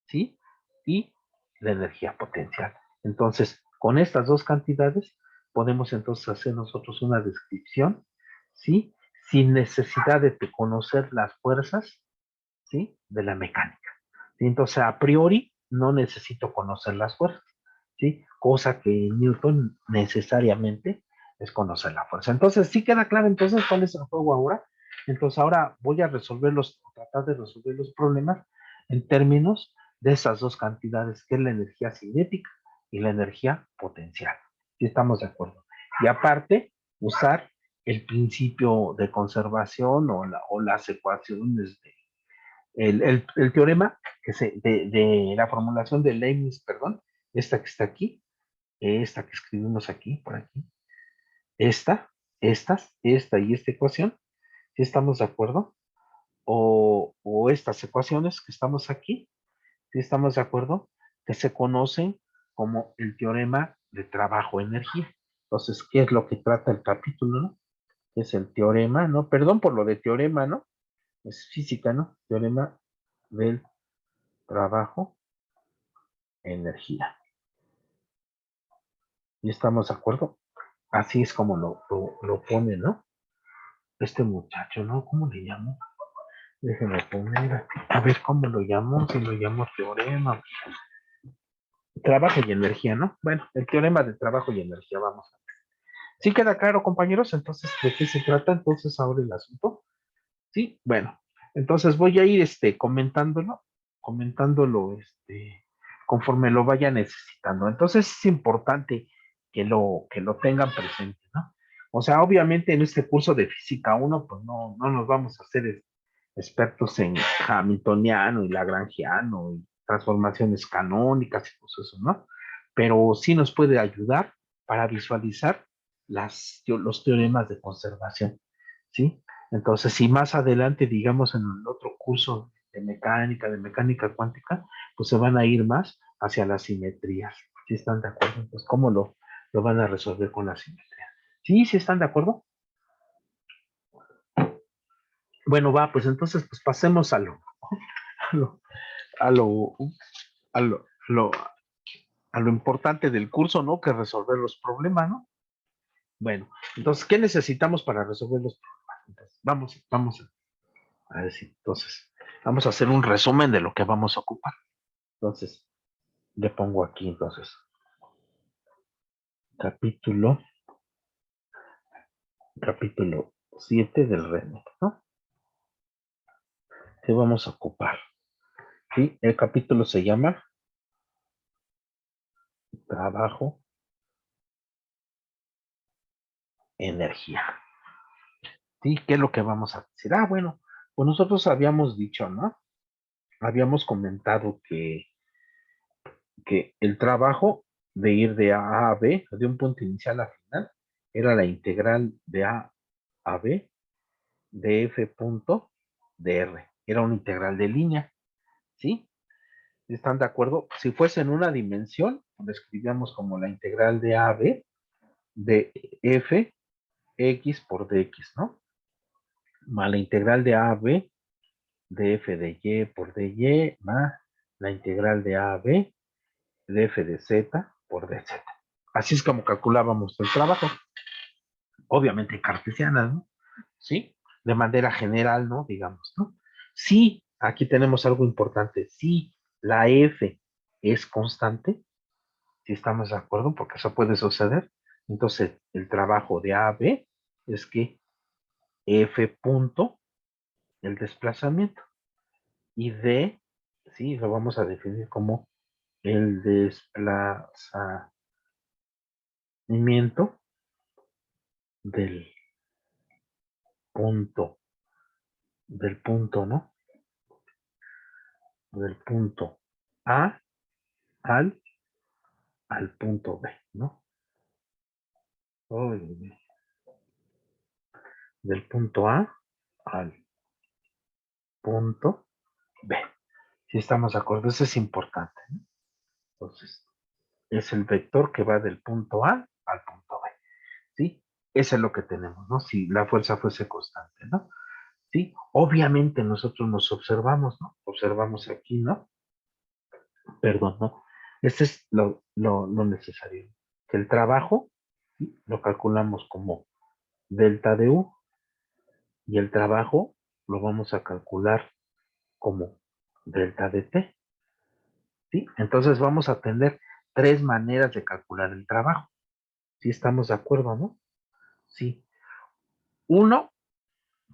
A: ¿sí? Y la energía potencial. Entonces, con estas dos cantidades, podemos entonces hacer nosotros una descripción, ¿sí? Sin necesidad de conocer las fuerzas, ¿sí? De la mecánica. ¿Sí? Entonces, a priori, no necesito conocer las fuerzas, ¿sí? Cosa que Newton necesariamente es conocer la fuerza. Entonces, sí queda claro entonces cuál es el juego ahora. Entonces, ahora voy a tratar de resolver los problemas en términos de esas dos cantidades, que es la energía cinética y la energía potencial. ¿Sí estamos de acuerdo? Y aparte, usar el principio de conservación o las ecuaciones el teorema de la formulación de Leibniz, perdón, esta que está aquí, esta que escribimos aquí, por aquí, esta, esta y esta ecuación, ¿sí estamos de acuerdo? O estas ecuaciones que estamos aquí, ¿sí estamos de acuerdo? Que se conocen como el teorema de trabajo-energía. Entonces, ¿qué es lo que trata el capítulo, no? Es el teorema, ¿no? Perdón por lo de teorema, ¿no? Es física, ¿no? Teorema del trabajo-energía. ¿Y estamos de acuerdo? Así es como lo pone, ¿no? Este muchacho, ¿no? ¿Cómo le llamo? Déjenme poner, a ver cómo lo llamo, si lo llamo teorema. Trabajo y energía, ¿no? Bueno, el teorema de trabajo y energía, vamos. ¿Sí queda claro, compañeros? Entonces, ¿de qué se trata entonces ahora el asunto? Sí, bueno, entonces voy a ir comentándolo, conforme lo vaya necesitando. Entonces es importante que lo tengan presente, ¿no? O sea, obviamente en este curso de física uno, pues no nos vamos a hacer expertos en Hamiltoniano y Lagrangiano y transformaciones canónicas y cosas eso, ¿no? Pero sí nos puede ayudar para visualizar los teoremas de conservación, ¿sí? Entonces, si más adelante, digamos, en el otro curso de mecánica cuántica, pues se van a ir más hacia las simetrías. ¿Sí están de acuerdo? Entonces, ¿cómo lo van a resolver con la simetría? ¿Sí? ¿Sí están de acuerdo? Bueno, va, pues entonces, pues pasemos a lo, a lo, a lo, a lo importante del curso, ¿no? Que es resolver los problemas, ¿no? Bueno, entonces, ¿qué necesitamos para resolver los problemas? Entonces, vamos a decir, entonces, vamos a hacer un resumen de lo que vamos a ocupar. Entonces, le pongo aquí, entonces, capítulo, capítulo 7 del RENET, ¿no? ¿Qué vamos a ocupar? ¿Sí? El capítulo se llama Trabajo, Energía. ¿Sí? ¿Qué es lo que vamos a decir? Ah, bueno, pues nosotros habíamos dicho, ¿no? Habíamos comentado que el trabajo de ir de A a B, de un punto inicial a final, era la integral de A B de F punto de R. Era una integral de línea, ¿sí? ¿Están de acuerdo? Si fuese en una dimensión, lo escribíamos como la integral de A a B de F X por DX, ¿no? Más la integral de A a B de F de Y por DY, más la integral de A a B de F de Z por DZ. Así es como calculábamos el trabajo. Obviamente cartesiana, ¿no? ¿Sí? De manera general, ¿no? Digamos, ¿no? Sí, aquí tenemos algo importante. Sí, la F es constante, si estamos de acuerdo, porque eso puede suceder. Entonces, el trabajo de A a B es que F punto, el desplazamiento, y D, sí, lo vamos a definir como el desplazamiento del punto, ¿no? Del punto A al, al punto B, ¿no? Uy, del punto A al punto B. Si estamos de acuerdo, eso es importante, ¿no? Entonces, es el vector que va del punto A al punto B, ¿sí? Eso es lo que tenemos, ¿no? Si la fuerza fuese constante, ¿no? ¿Sí? Obviamente nosotros nos observamos, ¿no? Observamos aquí, ¿no? Perdón, ¿no? Este es lo necesario. Que el trabajo, ¿sí? Lo calculamos como delta de U y el trabajo lo vamos a calcular como delta de T, ¿sí? Entonces vamos a tener tres maneras de calcular el trabajo. ¿Sí estamos de acuerdo, no? Sí. Uno,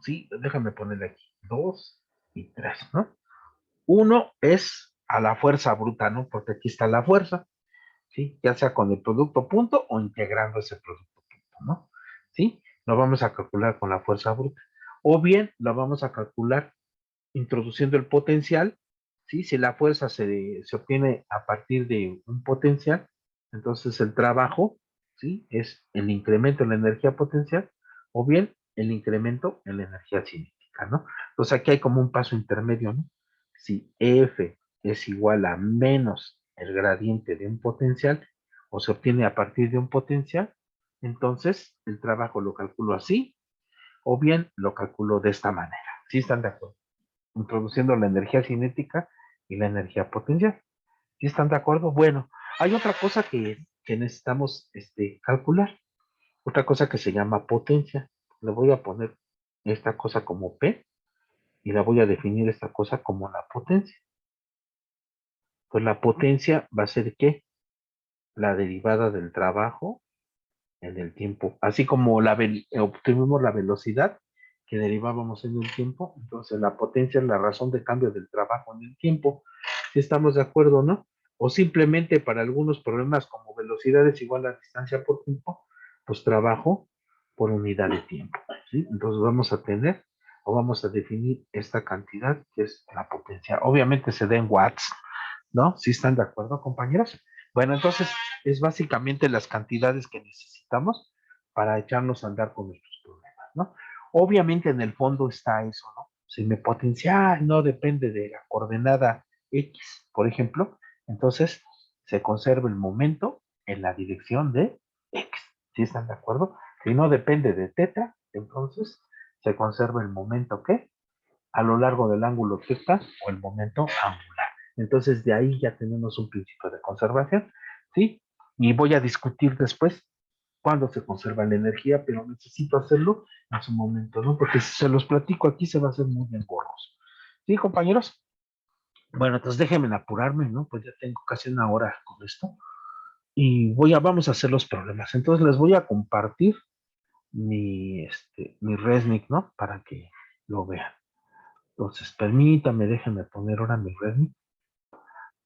A: sí, déjame ponerle aquí. Dos y tres, ¿no? Uno es a la fuerza bruta, ¿no? Porque aquí está la fuerza. ¿sí? Ya sea con el producto punto o integrando ese producto punto, ¿no? ¿Sí? Lo vamos a calcular con la fuerza bruta. O bien lo vamos a calcular introduciendo el potencial, ¿sí? Si la fuerza se obtiene a partir de un potencial, entonces el trabajo, ¿sí? Es el incremento en la energía potencial o bien el incremento en la energía cinética, ¿no? Entonces aquí hay como un paso intermedio, ¿no? Si F es igual a menos el gradiente de un potencial o se obtiene a partir de un potencial, entonces el trabajo lo calculo así o bien lo calculo de esta manera. ¿Sí están de acuerdo? Introduciendo la energía cinética y la energía potencial. ¿Sí están de acuerdo? Bueno, hay otra cosa que necesitamos calcular, otra cosa que se llama potencia. Le voy a poner esta cosa como P y la voy a definir esta cosa como la potencia. Pues la potencia va a ser ¿qué? La derivada del trabajo en el tiempo. Así como obtuvimos la velocidad que derivábamos en el tiempo, entonces la potencia es la razón de cambio del trabajo en el tiempo. Si estamos de acuerdo, ¿no? O simplemente para algunos problemas como velocidad es igual a distancia por tiempo, pues trabajo por unidad de tiempo. ¿Sí? Entonces vamos a tener o vamos a definir esta cantidad que es la potencia. Obviamente se da en watts, ¿no? ¿Sí están de acuerdo, compañeros? Bueno, entonces es básicamente las cantidades que necesitamos para echarnos a andar con nuestros problemas, ¿no? Obviamente en el fondo está eso, ¿no? Si mi potencial no depende de la coordenada X, por ejemplo, entonces se conserva el momento en la dirección de X. ¿Sí están de acuerdo? Si no depende de teta, entonces se conserva el momento que a lo largo del ángulo teta o el momento angular. Entonces de ahí ya tenemos un principio de conservación, ¿sí? Y voy a discutir después cuándo se conserva la energía, pero necesito hacerlo en su momento, ¿no? Porque si se los platico aquí se va a hacer muy engorroso. ¿Sí, compañeros? Bueno, entonces déjenme apurarme, ¿no? Pues ya tengo casi una hora con esto. Y vamos a hacer los problemas. Entonces les voy a compartir mi Resnick, ¿no? Para que lo vean. Entonces, permítame, déjenme poner ahora mi Resnick.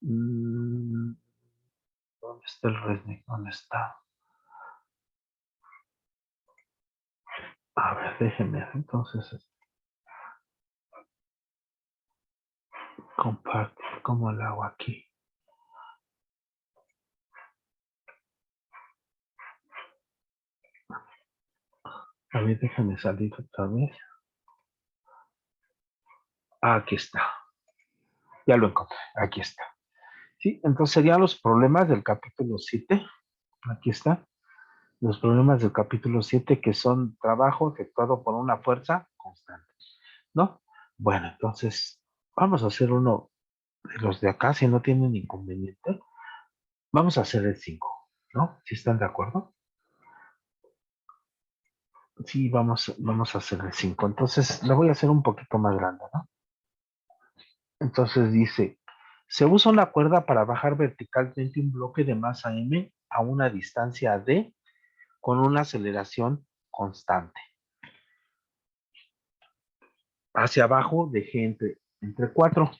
A: ¿Dónde está el Resnick? ¿Dónde está? A ver, déjenme. Entonces, compartir. ¿Cómo lo hago aquí? A ver, déjenme salir otra vez. Aquí está. Ya lo encontré. Aquí está. Sí, entonces serían los problemas del capítulo 7. Aquí está. Los problemas del capítulo 7 que son trabajo efectuado por una fuerza constante, ¿no? Bueno, entonces vamos a hacer uno de los de acá, si no tienen inconveniente. Vamos a hacer el 5, ¿no? ¿Si están de acuerdo? Sí, vamos a hacer el 5. Entonces, lo voy a hacer un poquito más grande, ¿no? Entonces dice, se usa una cuerda para bajar verticalmente un bloque de masa M a una distancia D con una aceleración constante. Hacia abajo dejé entre 4.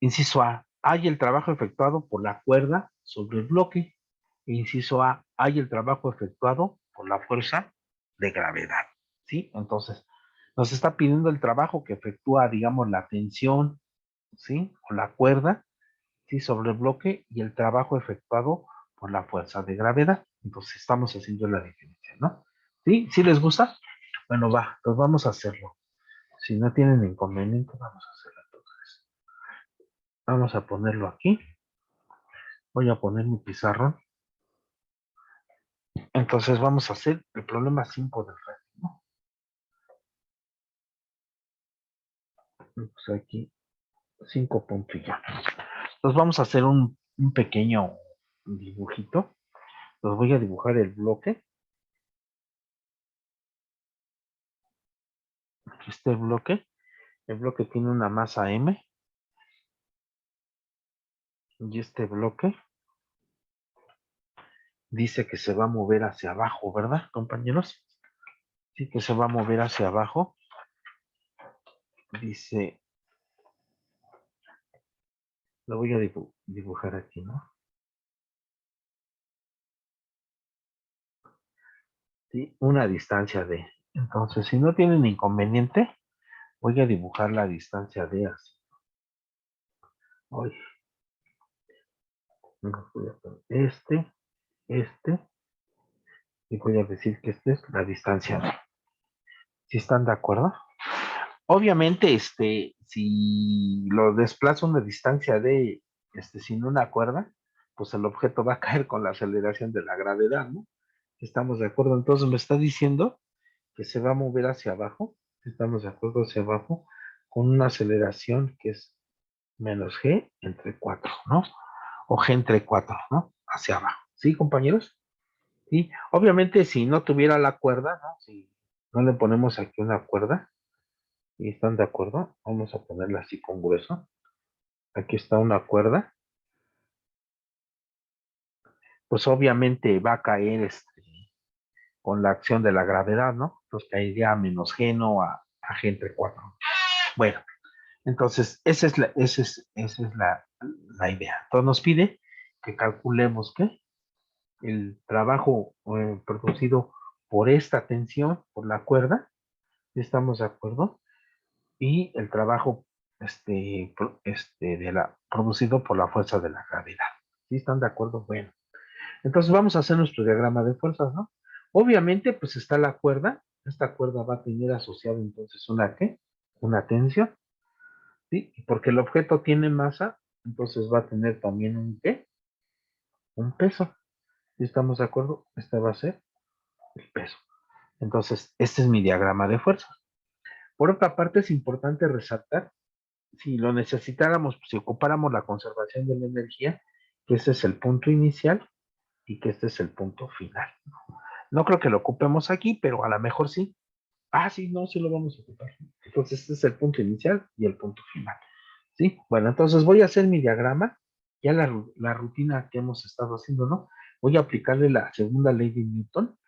A: Inciso A, hay el trabajo efectuado por la cuerda sobre el bloque. Inciso A, hay el trabajo efectuado por la fuerza de gravedad. ¿Sí? Entonces, nos está pidiendo el trabajo que efectúa, digamos, la tensión, ¿sí? O la cuerda, ¿sí? Sobre el bloque y el trabajo efectuado por la fuerza de gravedad. Entonces, estamos haciendo la diferencia, ¿no? ¿Sí? ¿Sí les gusta? Bueno, va, pues vamos a hacerlo. Si no tienen inconveniente, vamos a hacerlo entonces. Vamos a ponerlo aquí. Voy a poner mi pizarrón. Entonces vamos a hacer el problema 5 del reto, ¿no? Pues aquí 5 puntos ya. Entonces vamos a hacer un pequeño dibujito. Los voy a dibujar el bloque. Aquí está el bloque. El bloque tiene una masa M. Y este bloque dice que se va a mover hacia abajo, ¿verdad, compañeros? Sí, que se va a mover hacia abajo. Dice Lo voy a dibujar aquí, ¿no? Sí, una distancia de. Entonces, si no tienen inconveniente, voy a dibujar la distancia de así. Hoy, voy a poner este, y voy a decir que esta es la distancia de. ¿Sí están de acuerdo? Obviamente, si lo desplazo una distancia de, sin una cuerda, pues el objeto va a caer con la aceleración de la gravedad, ¿no? ¿Estamos de acuerdo? Entonces me está diciendo que se va a mover hacia abajo, estamos de acuerdo, hacia abajo, con una aceleración que es menos g entre 4, ¿no? O g entre 4, ¿no? Hacia abajo. ¿Sí, compañeros? Sí. Obviamente, si no tuviera la cuerda, ¿no? Si no le ponemos aquí una cuerda, ¿y están de acuerdo? Vamos a ponerla así con grueso. Aquí está una cuerda. Pues obviamente va a caer con la acción de la gravedad, ¿no? Entonces caería a menos g, no a g entre 4. Bueno, entonces esa es la idea. Entonces nos pide que calculemos que el trabajo producido por esta tensión, por la cuerda, ¿estamos de acuerdo? Y el trabajo producido por la fuerza de la gravedad. ¿Sí están de acuerdo? Bueno, entonces vamos a hacer nuestro diagrama de fuerzas, ¿no? Obviamente, pues está la cuerda. Esta cuerda va a tener asociado entonces una ¿qué? Una tensión, ¿sí? Y porque el objeto tiene masa, entonces va a tener también un ¿qué? Un peso. ¿Sí estamos de acuerdo? Este va a ser el peso. Entonces, este es mi diagrama de fuerzas. Por otra parte, es importante resaltar, si lo necesitáramos, si ocupáramos la conservación de la energía, que ese es el punto inicial y que este es el punto final. No creo que lo ocupemos aquí, pero a lo mejor sí. Ah, sí, no, sí lo vamos a ocupar. Entonces, este es el punto inicial y el punto final. ¿Sí? Bueno, entonces voy a hacer mi diagrama, ya la rutina que hemos estado haciendo, ¿no? Voy a aplicarle la segunda ley de Newton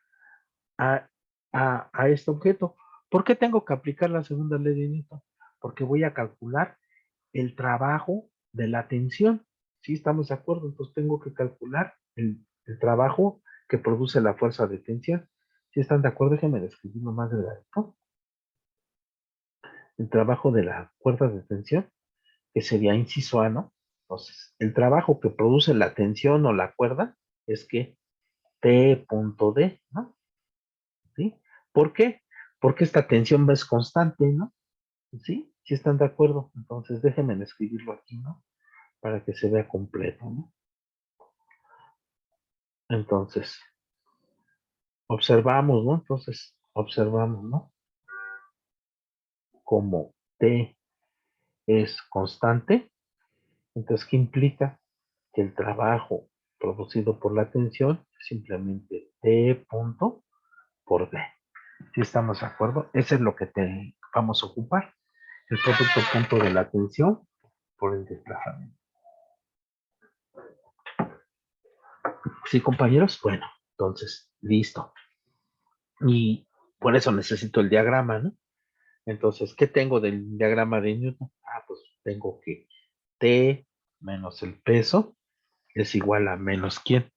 A: a, a este objeto. ¿Por qué tengo que aplicar la segunda ley de Newton? Porque voy a calcular el trabajo de la tensión. ¿Sí estamos de acuerdo? Entonces tengo que calcular el trabajo que produce la fuerza de tensión. ¿Sí están de acuerdo? Déjenme describirlo más delgadito. El trabajo de la cuerda de tensión, que sería inciso A, ¿no? Entonces, el trabajo que produce la tensión o la cuerda es que T punto D, ¿no? ¿Sí? ¿Por qué? Porque esta tensión es constante, ¿no? ¿Sí? ¿Sí están de acuerdo? Entonces, déjenme escribirlo aquí, ¿no? Para que se vea completo, ¿no? Entonces, observamos, ¿no? Entonces, observamos, ¿no? Como T es constante, entonces, ¿qué implica? Que el trabajo producido por la tensión es simplemente T punto por D. ¿Sí estamos de acuerdo? Ese es lo que vamos a ocupar. El producto punto de la tensión por el desplazamiento. ¿Sí, compañeros? Bueno, entonces, listo. Y por eso necesito el diagrama, ¿no? Entonces, ¿qué tengo del diagrama de Newton? Ah, pues tengo que T menos el peso es igual a menos ¿quién?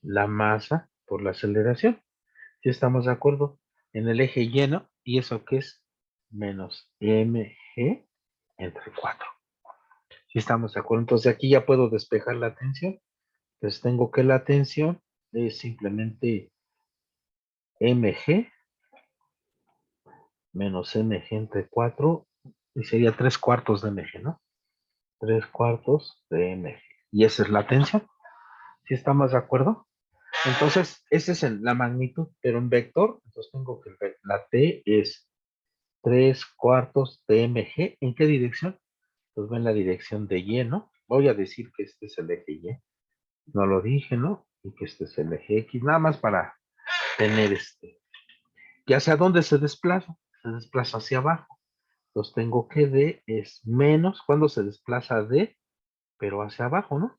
A: La masa por la aceleración. ¿Sí estamos de acuerdo? En el eje lleno, ¿y eso qué es? Menos mg entre 4. ¿Sí estamos de acuerdo? Entonces aquí ya puedo despejar la tensión. Entonces tengo que la tensión es simplemente mg menos mg entre 4 y sería 3 cuartos de mg, ¿no? 3 cuartos de mg. Y esa es la tensión. ¿Sí estamos de acuerdo? Entonces, esa es la magnitud, pero en vector, entonces tengo que la t es 3 cuartos de mg. ¿En qué dirección? Pues va en la dirección de y, ¿no? Voy a decir que este es el eje y. No lo dije, ¿no? Y que este es el eje x, nada más para tener ¿Y hacia dónde se desplaza? Se desplaza hacia abajo. Entonces tengo que d es menos, cuando se desplaza d, pero hacia abajo, ¿no?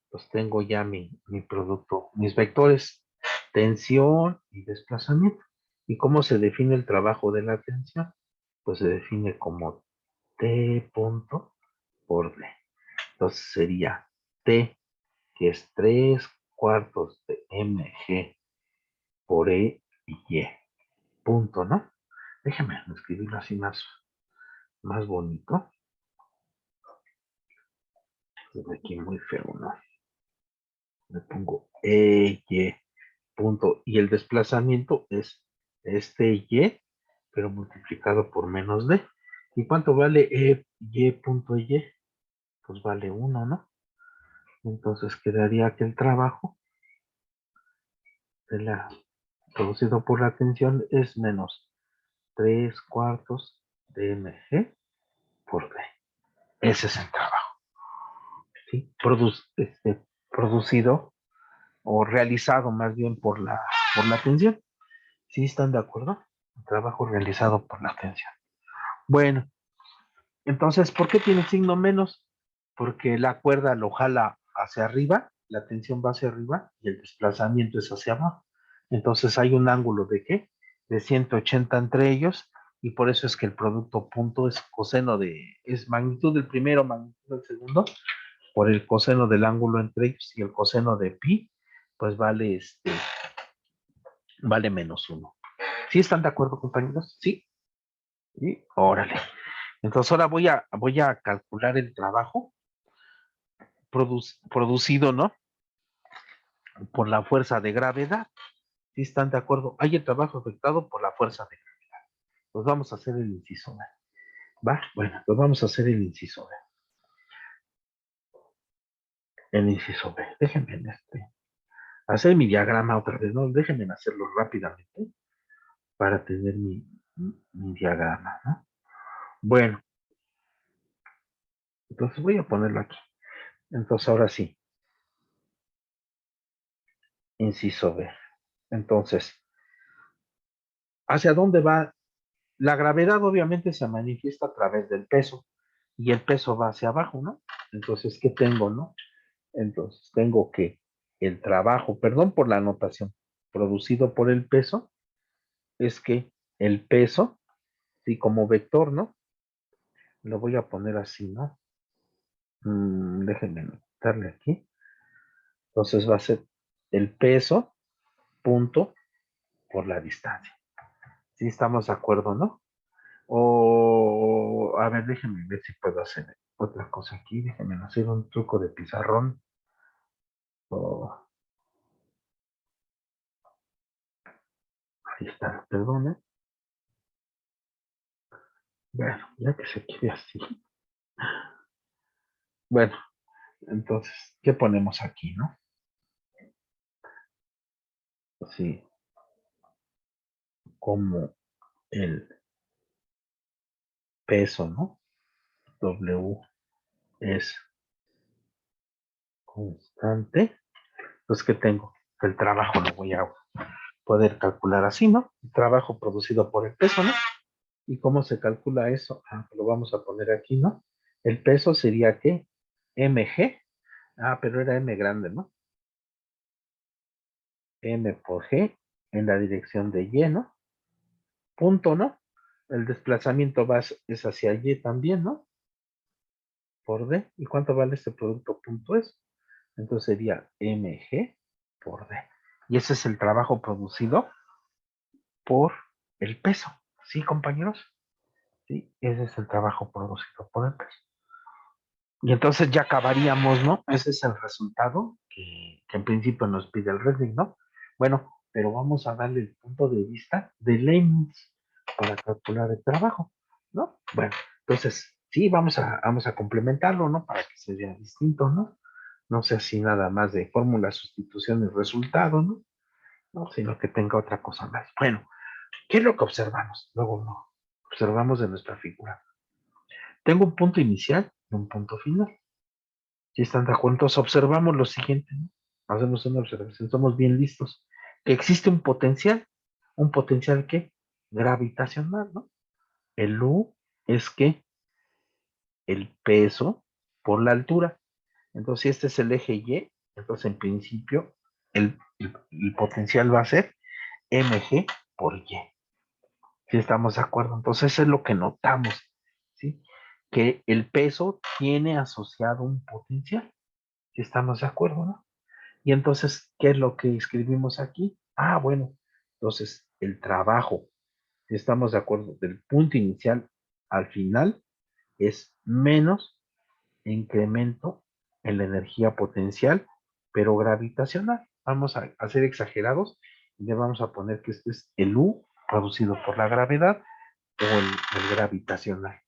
A: Pues tengo ya mi producto, mis vectores, tensión y desplazamiento. ¿Y cómo se define el trabajo de la tensión? Pues se define como T punto por D. Entonces sería T, que es 3/4 de mg por E y Y. Punto, ¿no? Déjame escribirlo así más bonito. Desde aquí muy feo, ¿no? Le pongo E, Y, punto. Y el desplazamiento es este Y, pero multiplicado por menos D. ¿Y cuánto vale E, Y, punto Y? Pues vale 1, ¿no? Entonces quedaría que el trabajo de producido por la tensión es menos 3/4 de mg por D. Ese es el trabajo, ¿sí? Producido o realizado más bien por la tensión. ¿Sí están de acuerdo? El trabajo realizado por la tensión. Bueno, entonces, ¿por qué tiene signo menos? Porque la cuerda lo jala hacia arriba, la tensión va hacia arriba y el desplazamiento es hacia abajo. Entonces hay un ángulo de ¿qué? De 180 entre ellos, y por eso es que el producto punto es es magnitud del primero, magnitud del segundo, por el coseno del ángulo entre ellos, y el coseno de pi, pues vale -1. ¿Sí están de acuerdo, compañeros? Sí. Y órale. Entonces ahora voy a calcular el trabajo producido, ¿no? Por la fuerza de gravedad. ¿Sí están de acuerdo? Hay el trabajo afectado por la fuerza de gravedad. Pues vamos a hacer el inciso B. ¿Va? Bueno, pues vamos a hacer el inciso B. El inciso B. Déjenme hacer mi diagrama otra vez, ¿no? Déjenme hacerlo rápidamente para tener mi diagrama, ¿no? Bueno, entonces voy a ponerlo aquí. Entonces ahora sí, inciso B. Entonces, ¿hacia dónde va? La gravedad obviamente se manifiesta a través del peso y el peso va hacia abajo, ¿no? Entonces, ¿qué tengo, no? Entonces, tengo que el trabajo, perdón por la anotación, producido por el peso, es que el peso, sí, como vector, ¿no? Lo voy a poner así, ¿no? Déjenme darle aquí. Entonces va a ser el peso, punto, por la distancia. ¿Sí estamos de acuerdo, no? O, a ver, déjenme ver si puedo hacer otra cosa aquí. Déjenme hacer un truco de pizarrón. Oh, ahí está, perdón. Bueno, ya que se quiere así. Bueno, entonces, ¿qué ponemos aquí, no? Sí, como el peso, ¿no? W es constante. Entonces, ¿qué tengo? El trabajo lo voy a poder calcular así, ¿no? El trabajo producido por el peso, ¿no? ¿Y cómo se calcula eso? Lo vamos a poner aquí, ¿no? El peso sería ¿qué? Mg. Pero era M grande, ¿no? M por G en la dirección de Y, ¿no? Punto, ¿no? El desplazamiento es hacia Y también, ¿no? Por D. ¿Y cuánto vale este producto punto es? Entonces sería Mg por D. Y ese es el trabajo producido por el peso. ¿Sí, compañeros? Sí, ese es el trabajo producido por el peso. Y entonces ya acabaríamos, ¿no? Ese es el resultado que en principio nos pide el Redling, ¿no? Bueno, pero vamos a darle el punto de vista de Leibniz para calcular el trabajo, ¿no? Bueno, entonces, sí, vamos a complementarlo, ¿no? Para que se vea distinto, ¿no? No sea así nada más de fórmula, sustitución y resultado, ¿no? No, sino que tenga otra cosa más. Bueno, ¿qué es lo que observamos? Luego no. Observamos de nuestra figura. Tengo un punto inicial y un punto final. Si están de acuerdo, entonces observamos lo siguiente, ¿no? Hacemos una observación, somos bien listos. Que existe un potencial ¿qué? Gravitacional, ¿no? El U es que el peso por la altura. Entonces, si este es el eje Y, entonces en principio el potencial va a ser mg por Y. Si estamos de acuerdo, entonces eso es lo que notamos, ¿sí? que el peso tiene asociado un potencial. Si estamos de acuerdo, ¿no? Y entonces, ¿qué es lo que escribimos aquí? Ah, bueno, entonces el trabajo, si estamos de acuerdo, del punto inicial al final es menos incremento en la energía potencial, pero gravitacional. Vamos a ser exagerados y le vamos a poner que este es el U producido por la gravedad o el gravitacional.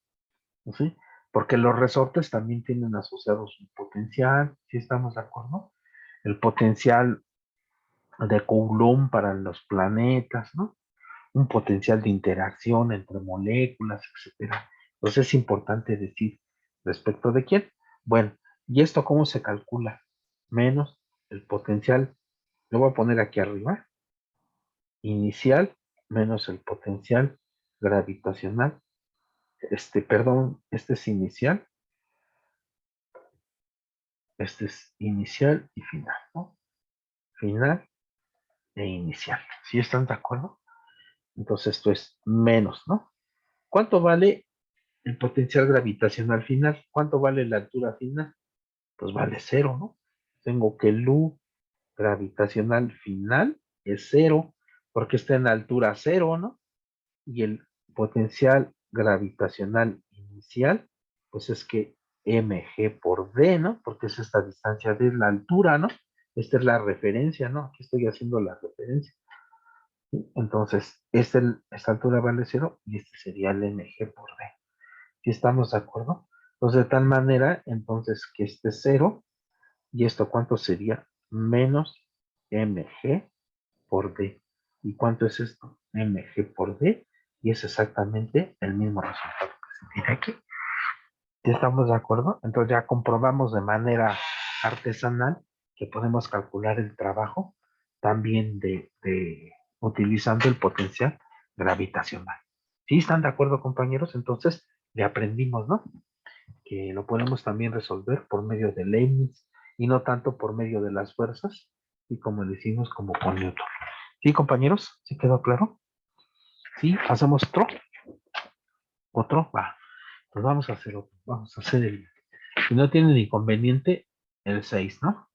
A: ¿Sí? Porque los resortes también tienen asociados un potencial, ¿sí estamos de acuerdo? El potencial de Coulomb para los planetas, ¿no? Un potencial de interacción entre moléculas, etcétera. Entonces es importante decir respecto de quién. Bueno, ¿y esto cómo se calcula? Menos el potencial, lo voy a poner aquí arriba, inicial, menos el potencial gravitacional. Perdón, este es inicial, este es inicial y final, ¿no? Final e inicial. ¿Sí están de acuerdo? Entonces esto es menos, ¿no? ¿Cuánto vale el potencial gravitacional final? ¿Cuánto vale la altura final? Pues vale cero, ¿no? Tengo que el U gravitacional final es cero, porque está en altura cero, ¿no? Y el potencial gravitacional inicial, pues es que mg por d, ¿no? Porque es esta distancia de la altura, ¿no? Esta es la referencia, ¿no? Aquí estoy haciendo la referencia. ¿Sí? Entonces, esta altura vale cero y este sería el mg por d. ¿Sí estamos de acuerdo? Entonces, de tal manera, entonces, que este cero, y esto, ¿cuánto sería? Menos mg por d. ¿Y cuánto es esto? Mg por d, y es exactamente el mismo resultado que se tiene aquí. ¿Sí estamos de acuerdo? Entonces ya comprobamos de manera artesanal que podemos calcular el trabajo también de utilizando el potencial gravitacional. ¿Sí están de acuerdo, compañeros? Entonces le aprendimos, ¿no? Que lo podemos también resolver por medio de Leibniz y no tanto por medio de las fuerzas, y como decimos, como con Newton. ¿Sí, compañeros? ¿Sí quedó claro? ¿Sí? ¿Hacemos otro? ¿Otro? Va. Pues vamos a hacer otro. Vamos a hacer si no tienen inconveniente, el 6, ¿no?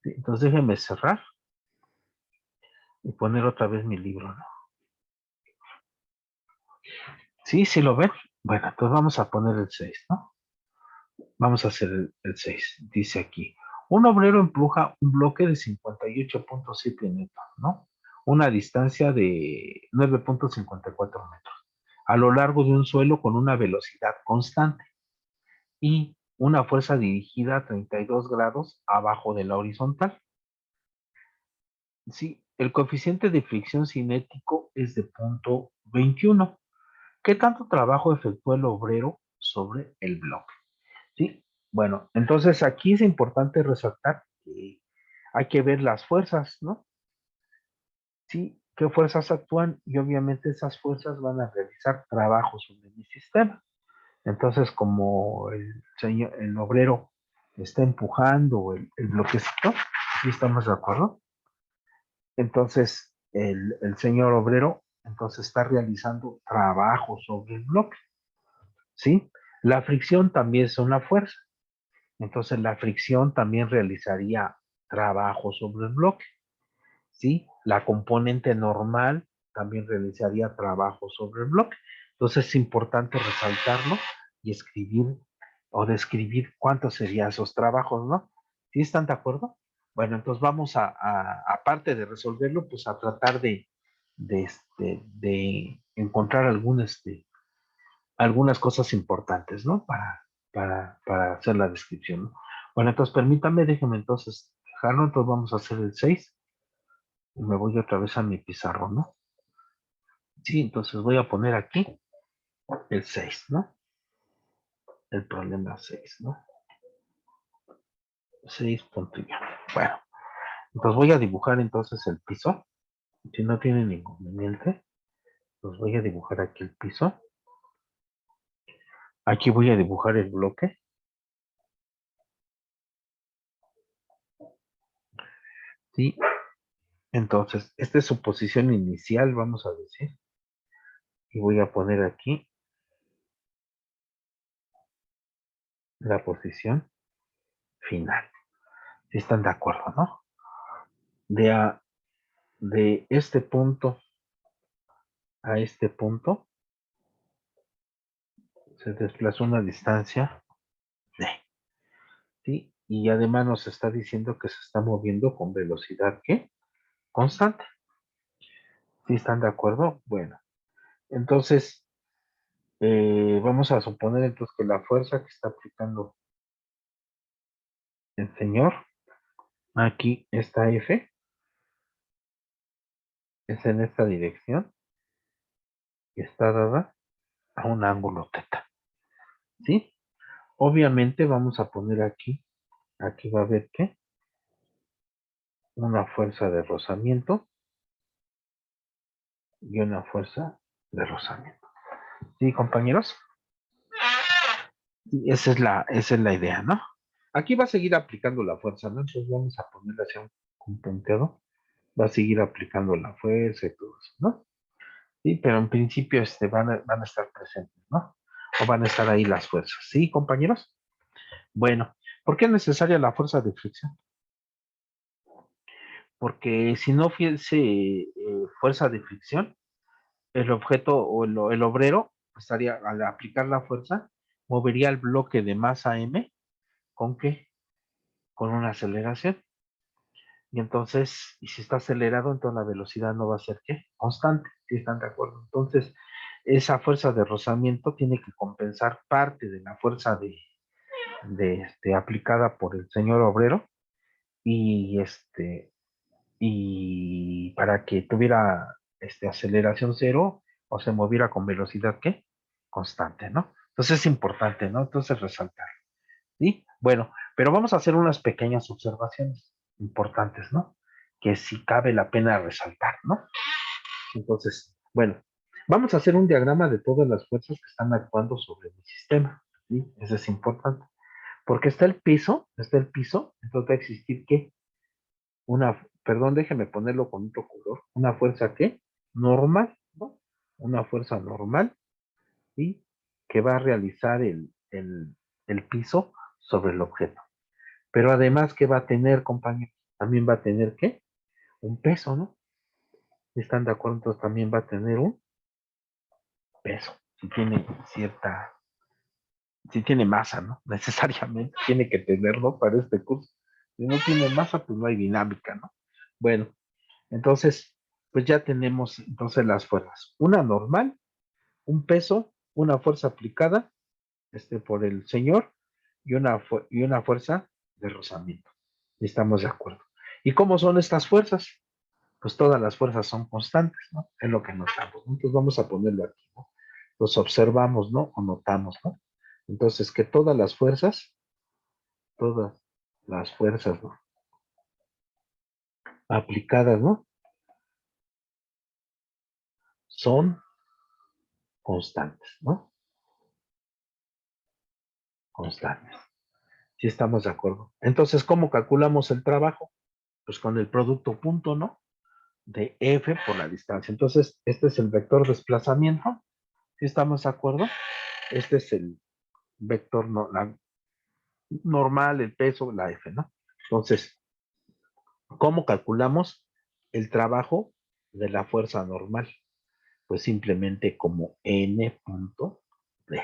A: Sí, entonces déjenme cerrar y poner otra vez mi libro, ¿no? ¿Sí? ¿Sí lo ven? Bueno, entonces vamos a poner el 6, ¿no? Vamos a hacer el 6. Dice aquí, un obrero empuja un bloque de 58.7 metros, ¿no? Una distancia de 9.54 metros a lo largo de un suelo con una velocidad constante y una fuerza dirigida a 32 grados abajo de la horizontal. Sí, el coeficiente de fricción cinético es de 0.21. ¿Qué tanto trabajo efectuó el obrero sobre el bloque? Sí, bueno, entonces aquí es importante resaltar que hay que ver las fuerzas, ¿no? Sí, qué fuerzas actúan y obviamente esas fuerzas van a realizar trabajo sobre mi sistema. Entonces, como el obrero está empujando el bloquecito, ¿sí estamos de acuerdo? Entonces, el señor obrero, entonces está realizando trabajo sobre el bloque, ¿sí? La fricción también es una fuerza. Entonces, la fricción también realizaría trabajo sobre el bloque, ¿sí? La componente normal también realizaría trabajo sobre el bloque. Entonces, es importante resaltarlo y escribir o describir cuántos serían esos trabajos, ¿no? ¿Sí están de acuerdo? Bueno, entonces vamos aparte de resolverlo, pues a tratar de encontrar algunas cosas importantes, ¿no? Para hacer la descripción, ¿no? Bueno, entonces permítame, déjeme entonces dejarlo, entonces vamos a hacer el 6 y me voy otra vez a mi pizarrón, ¿no? Sí, entonces voy a poner aquí el 6, ¿no? El problema 6, ¿no? 6.1. Bueno, entonces voy a dibujar entonces el piso. Si no tienen inconveniente, pues voy a dibujar aquí el piso. Aquí voy a dibujar el bloque. Sí, entonces, esta es su posición inicial, vamos a decir. Y voy a poner aquí la posición final. Si están de acuerdo, ¿no? De este punto a este punto se desplazó una distancia de, ¿sí? Y además nos está diciendo que se está moviendo con velocidad, ¿qué? Constante. ¿Sí están de acuerdo? Bueno, entonces vamos a suponer entonces que la fuerza que está aplicando el señor, aquí esta F, es en esta dirección y está dada a un ángulo teta, ¿sí? Obviamente vamos a poner aquí va a haber que una fuerza de rozamiento y una fuerza de rozamiento. ¿Sí, compañeros? Y esa es la idea, ¿no? Aquí va a seguir aplicando la fuerza, ¿no? Entonces vamos a ponerle hacia un punteado. Va a seguir aplicando la fuerza y todo eso, ¿no? Sí, pero en principio van a estar presentes, ¿no? O van a estar ahí las fuerzas. ¿Sí, compañeros? Bueno, ¿por qué es necesaria la fuerza de fricción? Porque si no fuese fuerza de fricción, el objeto o el obrero estaría, al aplicar la fuerza, movería el bloque de masa M, ¿con qué? Con una aceleración. Y entonces, y si está acelerado, entonces la velocidad no va a ser, ¿qué? Constante, si están de acuerdo. Entonces, esa fuerza de rozamiento tiene que compensar parte de la fuerza aplicada por el señor obrero y y para que tuviera aceleración cero o se moviera con velocidad, ¿qué? Constante, ¿no? Entonces es importante, ¿no? Entonces resaltar, ¿sí? Bueno, pero vamos a hacer unas pequeñas observaciones importantes, ¿no? Que sí cabe la pena resaltar, ¿no? Entonces, bueno, vamos a hacer un diagrama de todas las fuerzas que están actuando sobre mi sistema, ¿sí? Eso es importante. Porque está el piso, entonces va a existir, ¿qué? Perdón, déjeme ponerlo con otro color, una fuerza ¿qué? Normal, ¿no? Una fuerza normal, ¿sí? Que va a realizar el piso sobre el objeto. Pero además, ¿qué va a tener, compañero? También va a tener, ¿qué? Un peso, ¿no? ¿Están de acuerdo? Entonces también va a tener un peso. Si tiene masa, ¿no? Necesariamente tiene que tenerlo para este curso. Si no tiene masa, pues no hay dinámica, ¿no? Bueno, entonces, pues ya tenemos entonces las fuerzas. Una normal, un peso, una fuerza aplicada por el señor y una fuerza de rozamiento. Estamos de acuerdo. ¿Y cómo son estas fuerzas? Pues todas las fuerzas son constantes, ¿no? Es lo que notamos, ¿no? Entonces vamos a ponerlo aquí, ¿no? Los observamos, ¿no? O notamos, ¿no? Entonces que todas las fuerzas, ¿no? Aplicadas, ¿no? Son constantes, ¿no? Constantes. Sí estamos de acuerdo. Entonces, ¿cómo calculamos el trabajo? Pues con el producto punto, ¿no? De F por la distancia. Entonces, este es el vector desplazamiento. ¿Sí estamos de acuerdo? Este es el vector normal, el peso, la F, ¿no? Entonces, ¿cómo calculamos el trabajo de la fuerza normal? Pues simplemente como N punto D.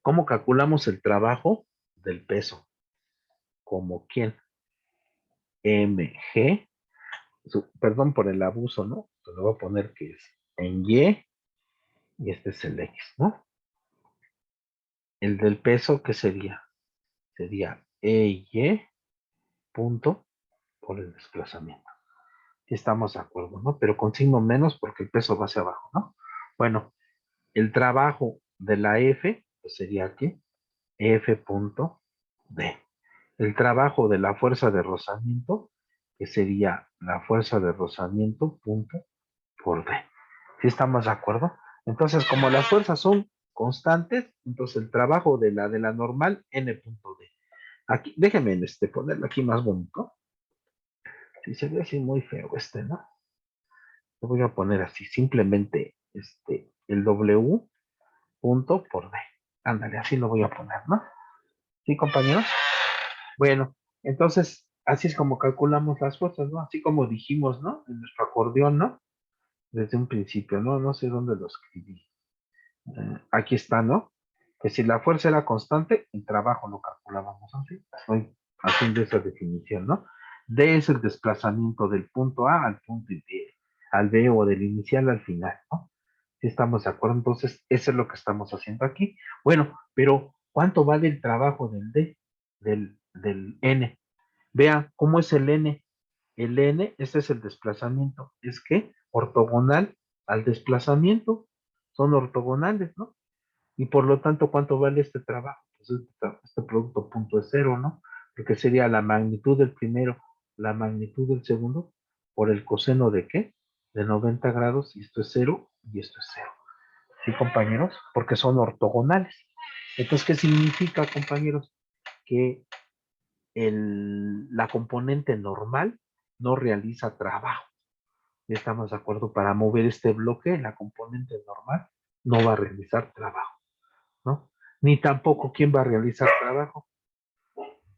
A: ¿Cómo calculamos el trabajo del peso? Como quién? MG, perdón por el abuso, ¿no? Te lo voy a poner que es en y este es el X, ¿no? El del peso, ¿qué sería? Sería EY punto por el desplazamiento. Y estamos de acuerdo, ¿no? Pero con signo menos porque el peso va hacia abajo, ¿no? Bueno, el trabajo de la F, pues sería aquí, F punto D. El trabajo de la fuerza de rozamiento, que sería la fuerza de rozamiento punto por D. ¿Sí estamos de acuerdo? Entonces, como las fuerzas son constantes, entonces el trabajo de la normal, N punto D. Aquí, déjenme ponerlo aquí más bonito. Si se ve así muy feo ¿no? Lo voy a poner así, simplemente el W punto por D. Ándale, así lo voy a poner, ¿no? ¿Sí, compañeros? Bueno, entonces, así es como calculamos las fuerzas, ¿no? Así como dijimos, ¿no? En nuestro acordeón, ¿no? Desde un principio, ¿no? No sé dónde lo escribí. Aquí está, ¿no? Que si la fuerza era constante, el trabajo lo calculábamos así. Estoy haciendo esa definición, ¿no? D es el desplazamiento del punto A al punto B, al B o del inicial al final, ¿no? Si estamos de acuerdo, entonces eso es lo que estamos haciendo aquí. Bueno, pero ¿cuánto vale el trabajo del D, del N? Vean cómo es el N. El N, este es el desplazamiento, es que ortogonal al desplazamiento, son ortogonales, ¿no? Y por lo tanto, ¿cuánto vale este trabajo? Pues este producto punto es cero, ¿no? Porque sería la magnitud del primero, la magnitud del segundo, por el coseno de qué? De 90 grados, y esto es cero, y esto es cero. ¿Sí, compañeros? Porque son ortogonales. Entonces, ¿qué significa, compañeros? Que la componente normal no realiza trabajo. ¿Estamos de acuerdo? Para mover este bloque, la componente normal no va a realizar trabajo, ¿no? Ni tampoco quién va a realizar trabajo.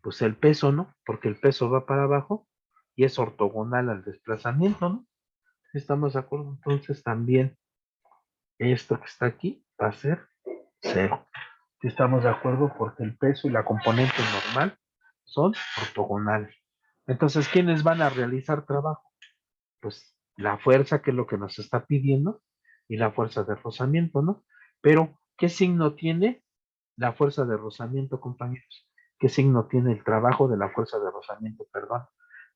A: Pues el peso, ¿no? Porque el peso va para abajo y es ortogonal al desplazamiento, ¿no? ¿Estamos de acuerdo? Entonces también esto que está aquí va a ser cero. ¿Estamos de acuerdo? Porque el peso y la componente normal son ortogonales. Entonces, ¿quiénes van a realizar trabajo? Pues la fuerza, que es lo que nos está pidiendo, y la fuerza de rozamiento, ¿no? Pero, ¿qué signo tiene la fuerza de rozamiento, compañeros? ¿Qué signo tiene el trabajo de la fuerza de rozamiento? Perdón,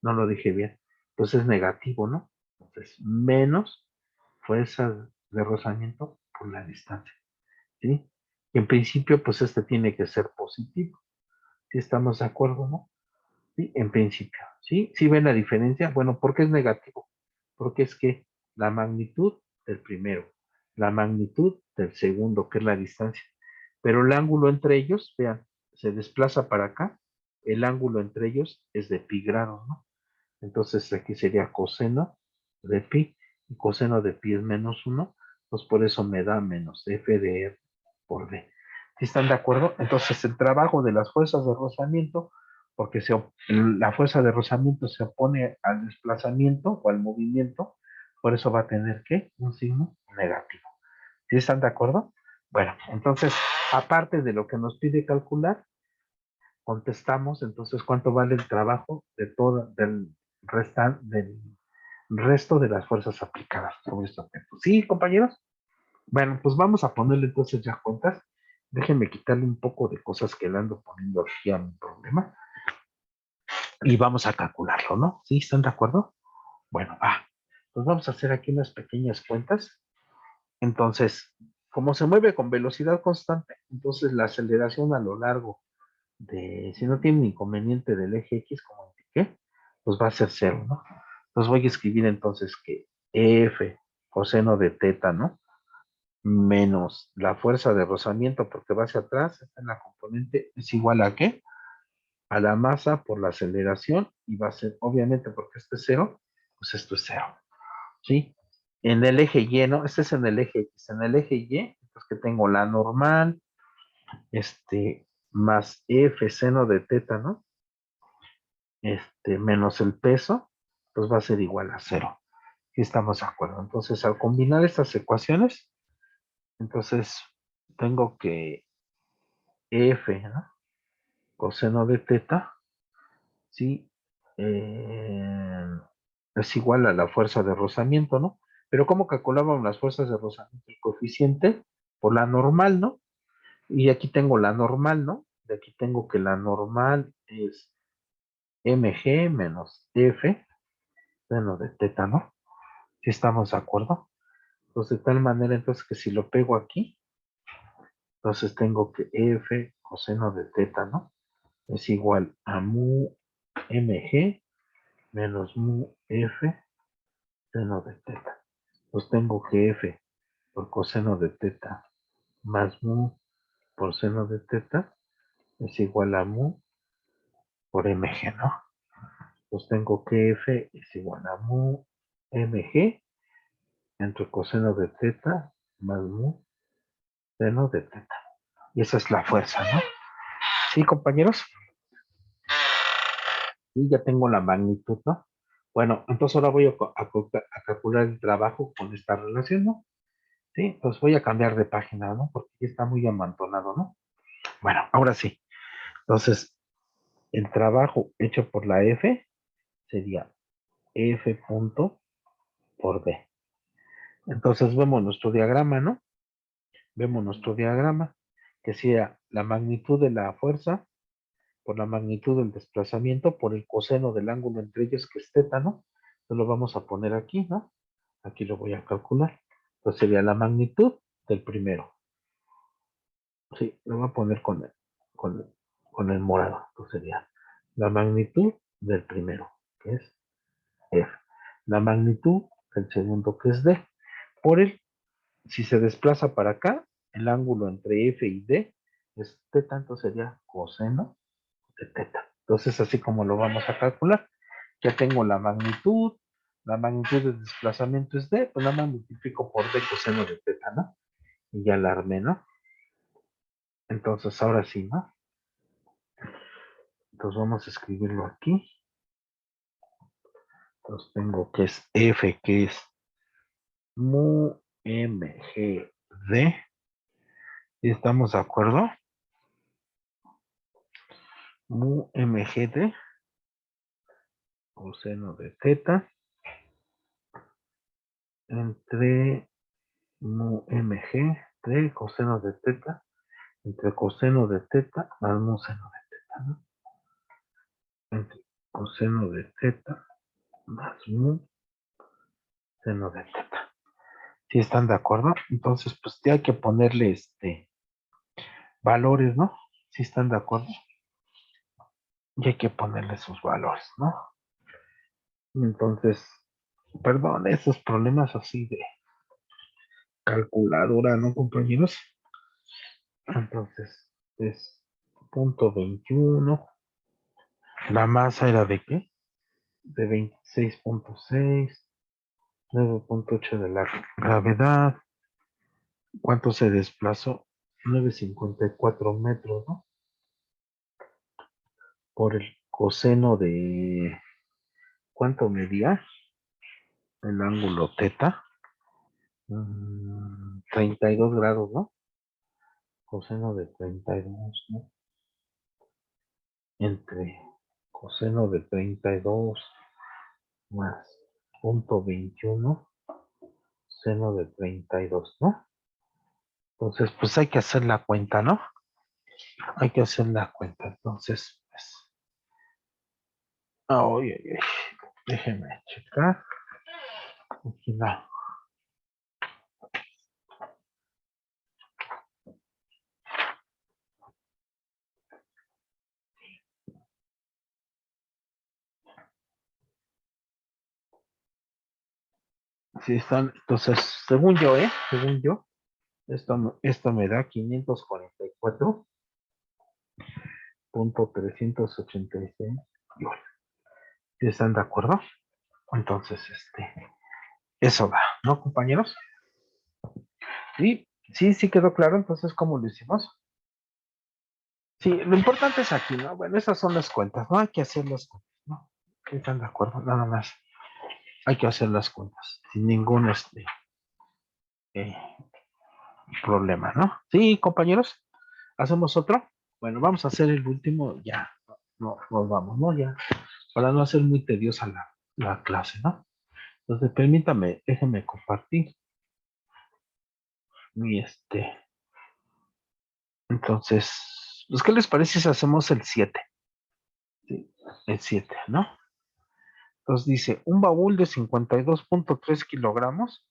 A: no lo dije bien. Entonces es negativo, ¿no? Entonces, menos fuerza de rozamiento por la distancia, ¿sí? En principio, pues este tiene que ser positivo. ¿Sí estamos de acuerdo, no? Sí, en principio, ¿sí? ¿Sí ven la diferencia? Bueno, ¿por qué es negativo? Porque es que la magnitud del primero, la magnitud del segundo, que es la distancia, pero el ángulo entre ellos, vean, se desplaza para acá, el ángulo entre ellos es de pi grados, ¿no? Entonces aquí sería coseno de pi, y coseno de pi es menos 1, pues por eso me da menos f de r por d. ¿Sí están de acuerdo? Entonces el trabajo de las fuerzas de rozamiento, porque la fuerza de rozamiento se opone al desplazamiento o al movimiento, por eso va a tener que un signo negativo. ¿Sí están de acuerdo? Bueno, entonces, aparte de lo que nos pide calcular, contestamos entonces cuánto vale el trabajo de del resto de las fuerzas aplicadas sobre este objeto. ¿Sí, compañeros? Bueno, pues vamos a ponerle entonces ya cuentas. Déjenme quitarle un poco de cosas que le ando poniendo aquí a mi problema y vamos a calcularlo, ¿no? ¿Sí? ¿Están de acuerdo? Bueno, pues vamos a hacer aquí unas pequeñas cuentas. Entonces, como se mueve con velocidad constante, entonces la aceleración a lo largo si no tiene inconveniente del eje X como indiqué, pues va a ser cero, ¿no? Entonces voy a escribir entonces que F coseno de teta, ¿no? Menos la fuerza de rozamiento porque va hacia atrás, está en la componente, es igual a ¿qué? A la masa por la aceleración y va a ser, obviamente porque este es cero, pues esto es cero, ¿sí? En el eje Y, ¿no? Este es en el eje X, en el eje Y, pues que tengo la normal, más F seno de teta, ¿no? Menos el peso, pues va a ser igual a cero. ¿Sí estamos de acuerdo? Entonces, al combinar estas ecuaciones, entonces tengo que F, ¿no? Coseno de teta, ¿sí? Eh, es igual a la fuerza de rozamiento, ¿no? Pero ¿cómo calculábamos las fuerzas de rozamiento? El coeficiente por la normal, ¿no? Y aquí tengo la normal, ¿no? De aquí tengo que la normal es mg menos f seno de teta, ¿no? ¿Sí estamos de acuerdo? Entonces, de tal manera, entonces, que si lo pego aquí, entonces tengo que f coseno de teta, ¿no? Es igual a mu mg menos mu f seno de teta. Pues tengo que f por coseno de teta más mu por seno de teta es igual a mu por mg, ¿no? Pues tengo que f es igual a mu mg entre coseno de teta más mu seno de teta. Y esa es la fuerza, ¿no? Sí, compañeros. Y ya tengo la magnitud, ¿no? Bueno, entonces ahora voy a calcular el trabajo con esta relación, ¿no? Sí, pues voy a cambiar de página, ¿no? Porque ya está muy amontonado, ¿no? Bueno, ahora sí. Entonces, el trabajo hecho por la F sería F punto por D. Entonces vemos nuestro diagrama, ¿no? Vemos nuestro diagrama, que sea la magnitud de la fuerza por la magnitud del desplazamiento por el coseno del ángulo entre ellos, que es teta, ¿no? Entonces lo vamos a poner aquí, ¿no? Aquí lo voy a calcular. Entonces sería la magnitud del primero. Sí, lo voy a poner con el, con el morado. Entonces sería la magnitud del primero, que es F. La magnitud del segundo, que es D. Por el, si se desplaza para acá, el ángulo entre F y D es teta, entonces sería coseno de teta. Entonces, así como lo vamos a calcular, ya tengo la magnitud del desplazamiento es D, pues nada más multiplico por D coseno de teta, ¿no? Y ya la armé, ¿no? Entonces, ahora sí, ¿no? Entonces vamos a escribirlo aquí. Entonces tengo que es F, que es mu mg d. ¿Y estamos de acuerdo? Mu mg d, coseno de teta, entre mu mg d, coseno de teta, entre coseno de teta más mu seno de teta, ¿no? Entre coseno de teta más mu seno de teta. ¿Sí están de acuerdo? Entonces, pues ya hay que ponerle valores, ¿no? ¿Sí están de acuerdo? Y hay que ponerle sus valores, ¿no? Entonces, perdón, esos problemas así de calculadora, ¿no, compañeros? Entonces, es punto 21. La masa era de qué? De 26.6, 9.8 de la gravedad. ¿Cuánto se desplazó? 9,54 metros, ¿no? Por el coseno de... ¿Cuánto medía? El ángulo teta. 32 grados, ¿no? Coseno de 32, ¿no? Entre coseno de 32 más punto 21, seno de 32, ¿no? Entonces, pues hay que hacer la cuenta, ¿no? Hay que hacer la cuenta. Entonces, pues, ay, ay, ay. Déjenme checar. Aquí no. Sí están, entonces, según yo, según yo, esto me da 544.386. ¿Sí están de acuerdo? Entonces, eso va, ¿no, compañeros? Sí, sí, sí quedó claro, entonces, ¿cómo lo hicimos? Sí, lo importante es aquí, ¿no? Bueno, esas son las cuentas, ¿no? Hay que hacer las cuentas, ¿no? ¿Sí están de acuerdo? Nada más. Hay que hacer las cuentas, sin ningún eh, problema, ¿no? Sí, compañeros, ¿hacemos otro? Bueno, vamos a hacer el último, ya, no, nos vamos, ¿no? Ya, para no hacer muy tediosa la clase, ¿no? Entonces, permítame, déjenme compartir mi entonces, pues, ¿qué les parece si hacemos el 7? Sí, el 7, ¿no? Entonces dice, un baúl de 52.3 kilogramos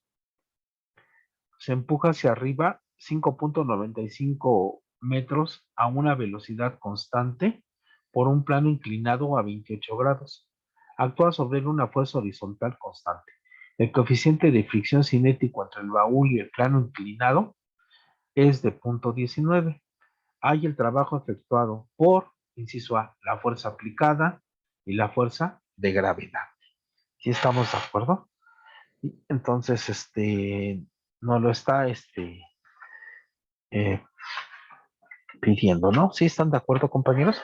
A: se empuja hacia arriba 5.95 metros a una velocidad constante por un plano inclinado a 28 grados. Actúa sobre él una fuerza horizontal constante. El coeficiente de fricción cinético entre el baúl y el plano inclinado es de 0.19. Hay el trabajo efectuado por, inciso A, la fuerza aplicada y la fuerza de gravedad. ¿Sí estamos de acuerdo? Entonces, no lo está, eh, pidiendo, ¿no? ¿Sí están de acuerdo, compañeros?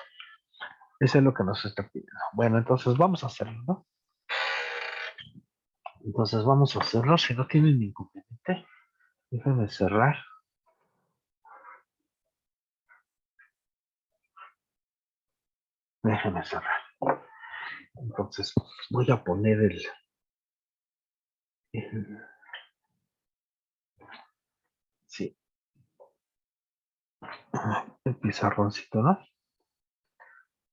A: Eso es lo que nos está pidiendo. Bueno, entonces vamos a hacerlo, ¿no? Entonces vamos a hacerlo. Si no tienen inconveniente, déjenme cerrar. Déjenme cerrar. Entonces voy a poner sí, el pizarroncito, ¿no?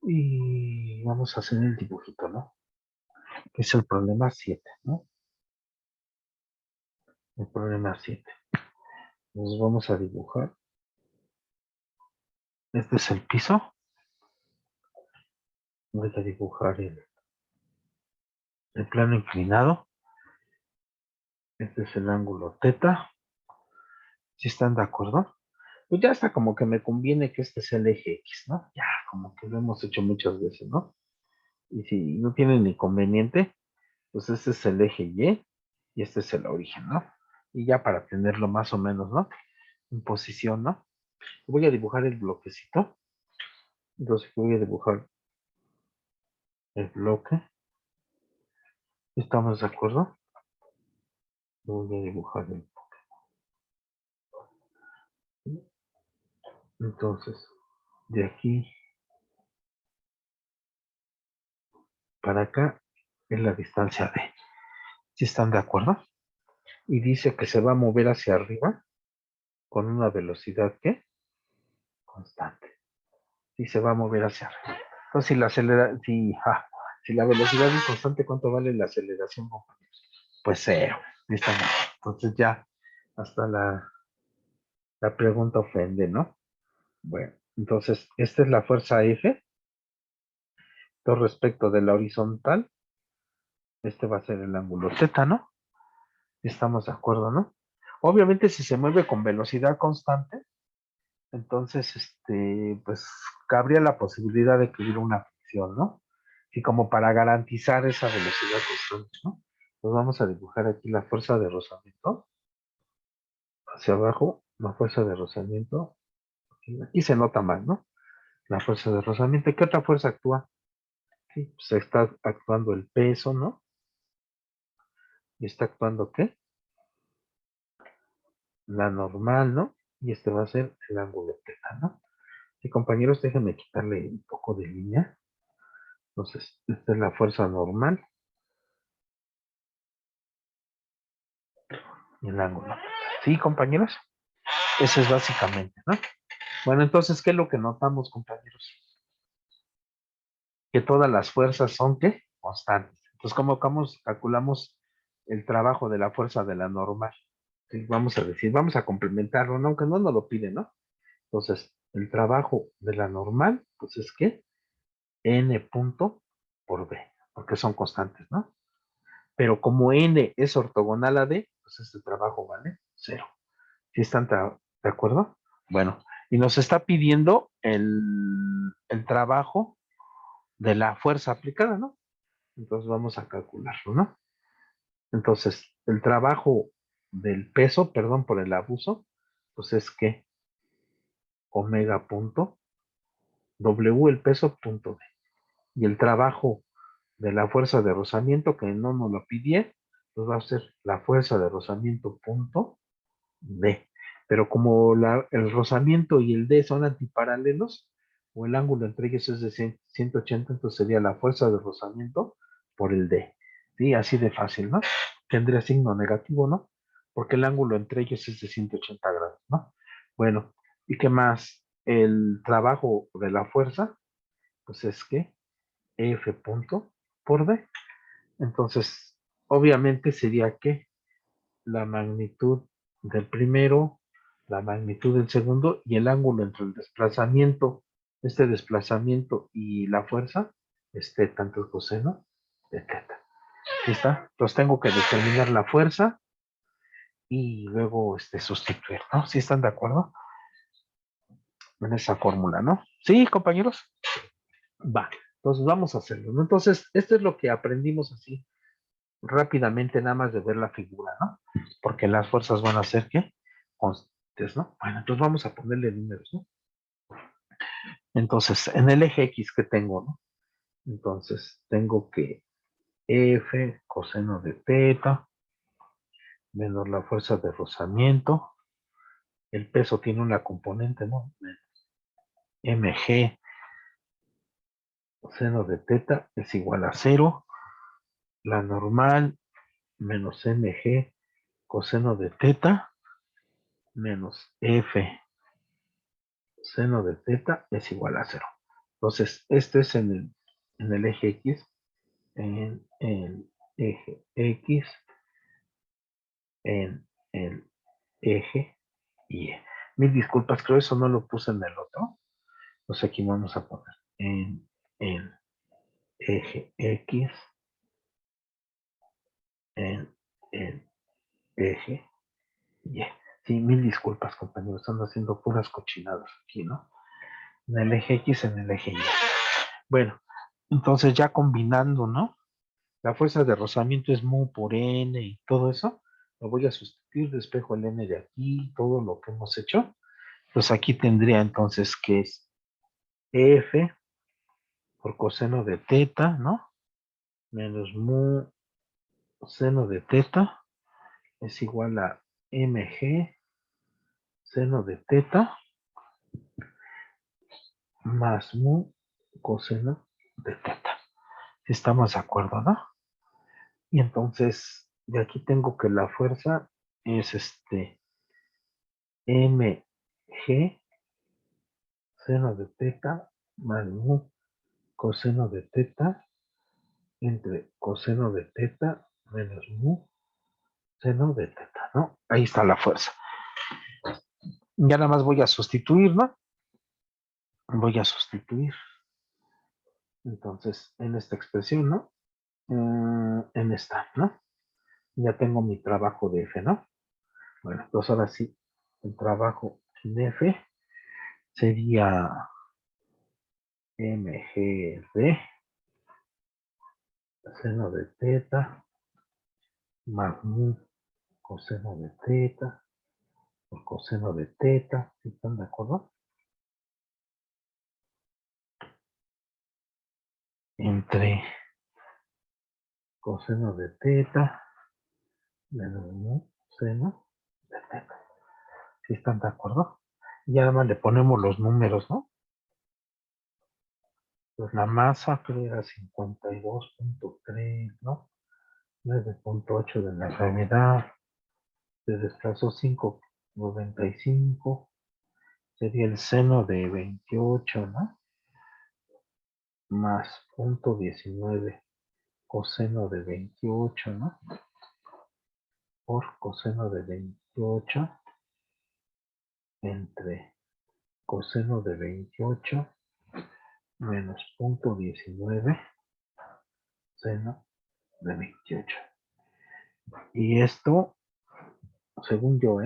A: Y vamos a hacer el dibujito, ¿no? Que es el problema 7, ¿no? El problema 7. Nos vamos a dibujar. Este es el piso. Voy a dibujar el plano inclinado. Este es el ángulo teta. ¿Sí están de acuerdo? Pues ya está como que me conviene que este sea el eje X, ¿no? Ya, como que lo hemos hecho muchas veces, ¿no? Y si no tienen inconveniente, pues este es el eje Y y este es el origen, ¿no? Y ya para tenerlo más o menos, ¿no? En posición, ¿no? Voy a dibujar el bloquecito. Entonces voy a dibujar el bloque. ¿Estamos de acuerdo? Voy a dibujar el bloque. Entonces, de aquí para acá es la distancia D. ¿Sí están de acuerdo? Y dice que se va a mover hacia arriba con una velocidad que constante. Y se va a mover hacia arriba. Entonces, si la velocidad es constante, ¿cuánto vale la aceleración, compañeros? Pues cero. ¿Listo? Entonces ya hasta la pregunta ofende, ¿no? Bueno, entonces esta es la fuerza F. Todo respecto de la horizontal, este va a ser el ángulo θ, ¿no? Estamos de acuerdo, ¿no? Obviamente si se mueve con velocidad constante, entonces, pues cabría la posibilidad de que hubiera una fricción, ¿no? Y como para garantizar esa velocidad constante, ¿no? Pues vamos a dibujar aquí la fuerza de rozamiento hacia abajo, la fuerza de rozamiento, aquí se nota más, ¿no? La fuerza de rozamiento. ¿Qué otra fuerza actúa? Sí, pues está actuando el peso, ¿no? Y está actuando, ¿qué? La normal, ¿no? Y este va a ser el ángulo θ, ¿no? Y compañeros, déjenme quitarle un poco de línea. Entonces, esta es la fuerza normal y el ángulo. ¿Sí, compañeros? Eso es básicamente, ¿no? Bueno, entonces, ¿qué es lo que notamos, compañeros? Que todas las fuerzas son, ¿qué? Constantes. Entonces, ¿cómo calculamos el trabajo de la fuerza de la normal? Sí, vamos a decir, vamos a complementarlo, ¿no? Aunque no nos lo pide, ¿no? Entonces, el trabajo de la normal, pues es que n punto por b, porque son constantes, ¿no? Pero como n es ortogonal a d, pues este trabajo vale 0. ¿Sí están de acuerdo? Bueno, y nos está pidiendo el trabajo de la fuerza aplicada, ¿no? Entonces vamos a calcularlo, ¿no? Entonces, el trabajo del peso, perdón por el abuso, pues es que omega punto W el peso punto D. Y el trabajo de la fuerza de rozamiento, que no nos lo pidie, pues va a ser la fuerza de rozamiento punto D. Pero como el rozamiento y el D son antiparalelos, o el ángulo entre ellos es de 180, entonces sería la fuerza de rozamiento por el D. ¿Sí? Así de fácil, ¿no? Tendría signo negativo, ¿no? Porque el ángulo entre ellos es de 180 grados, ¿no? Bueno, ¿y qué más? El trabajo de la fuerza, pues es que F punto por D. Entonces, obviamente sería que la magnitud del primero, la magnitud del segundo y el ángulo entre el desplazamiento, este desplazamiento y la fuerza, tanto el coseno de teta. ¿Sí está? Entonces tengo que determinar la fuerza y luego sustituir, ¿no? ¿Sí están de acuerdo en esa fórmula, no? Sí, compañeros. Va. Entonces vamos a hacerlo, ¿no? Entonces, esto es lo que aprendimos así rápidamente nada más de ver la figura, ¿no? Porque las fuerzas van a ser, ¿qué? Constantes, ¿no? Bueno, entonces vamos a ponerle números, ¿no? Entonces, en el eje X que tengo, ¿no? Entonces, tengo que F coseno de teta menos la fuerza de rozamiento. El peso tiene una componente, ¿no? Mg seno de teta es igual a 0. La normal menos mg coseno de teta menos f seno de teta es igual a 0. Entonces, este es en el eje X, en el eje X, en el eje Y. Mil disculpas, creo eso no lo puse en el otro. Entonces aquí vamos a poner en el eje X, en el eje Y. Sí, mil disculpas, compañeros, están haciendo puras cochinadas aquí, ¿no? En el eje X, en el eje Y. Bueno, entonces ya combinando, ¿no? La fuerza de rozamiento es mu por n y todo eso. Lo voy a sustituir, despejo el n de aquí, todo lo que hemos hecho. Pues aquí tendría entonces que es f por coseno de teta, ¿no? Menos mu seno de teta es igual a mg seno de teta más mu coseno de teta. Estamos de acuerdo, ¿no? Y entonces, de aquí tengo que la fuerza es mg seno de teta más mu coseno de teta entre coseno de teta menos mu seno de teta, ¿no? Ahí está la fuerza. Ya nada más voy a sustituir, ¿no? Voy a sustituir. Entonces, en esta expresión, ¿no? En esta, ¿no? Ya tengo mi trabajo de F, ¿no? Bueno, entonces ahora sí, el trabajo en F sería mg seno de teta más mu coseno de teta por coseno de teta, ¿sí están de acuerdo? Entre coseno de teta menos mu seno de teta, ¿sí están de acuerdo? Y nada más le ponemos los números, ¿no? Pues la masa creo era 52.3, ¿no? 9.8 de la gravedad, se desplazó 5.95, sería el seno de 28, ¿no? Más 0.19 coseno de 28, ¿no? Por coseno de 28 entre coseno de 28 menos 0.19 seno de 28. Y esto, según yo,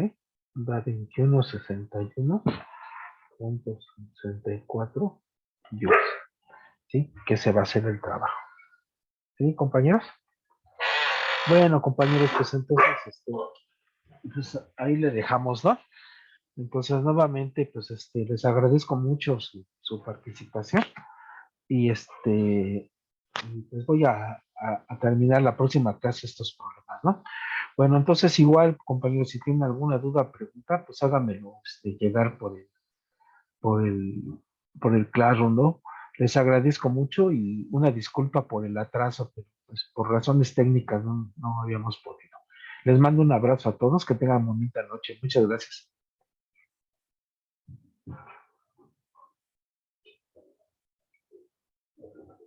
A: da 2161.64 joules, ¿sí? Que se va a hacer el trabajo. ¿Sí, compañeros? Bueno, compañeros, pues entonces, pues ahí le dejamos, ¿no? Entonces, nuevamente, pues les agradezco mucho su participación y pues voy a terminar la próxima clase estos problemas, ¿no? Bueno, entonces igual, compañeros, si tienen alguna duda, pregunta, pues háganmelo llegar por el, por el Classroom, ¿no? Les agradezco mucho y una disculpa por el atraso, pero pues por razones técnicas no habíamos podido. Les mando un abrazo a todos, que tengan bonita noche. Muchas gracias.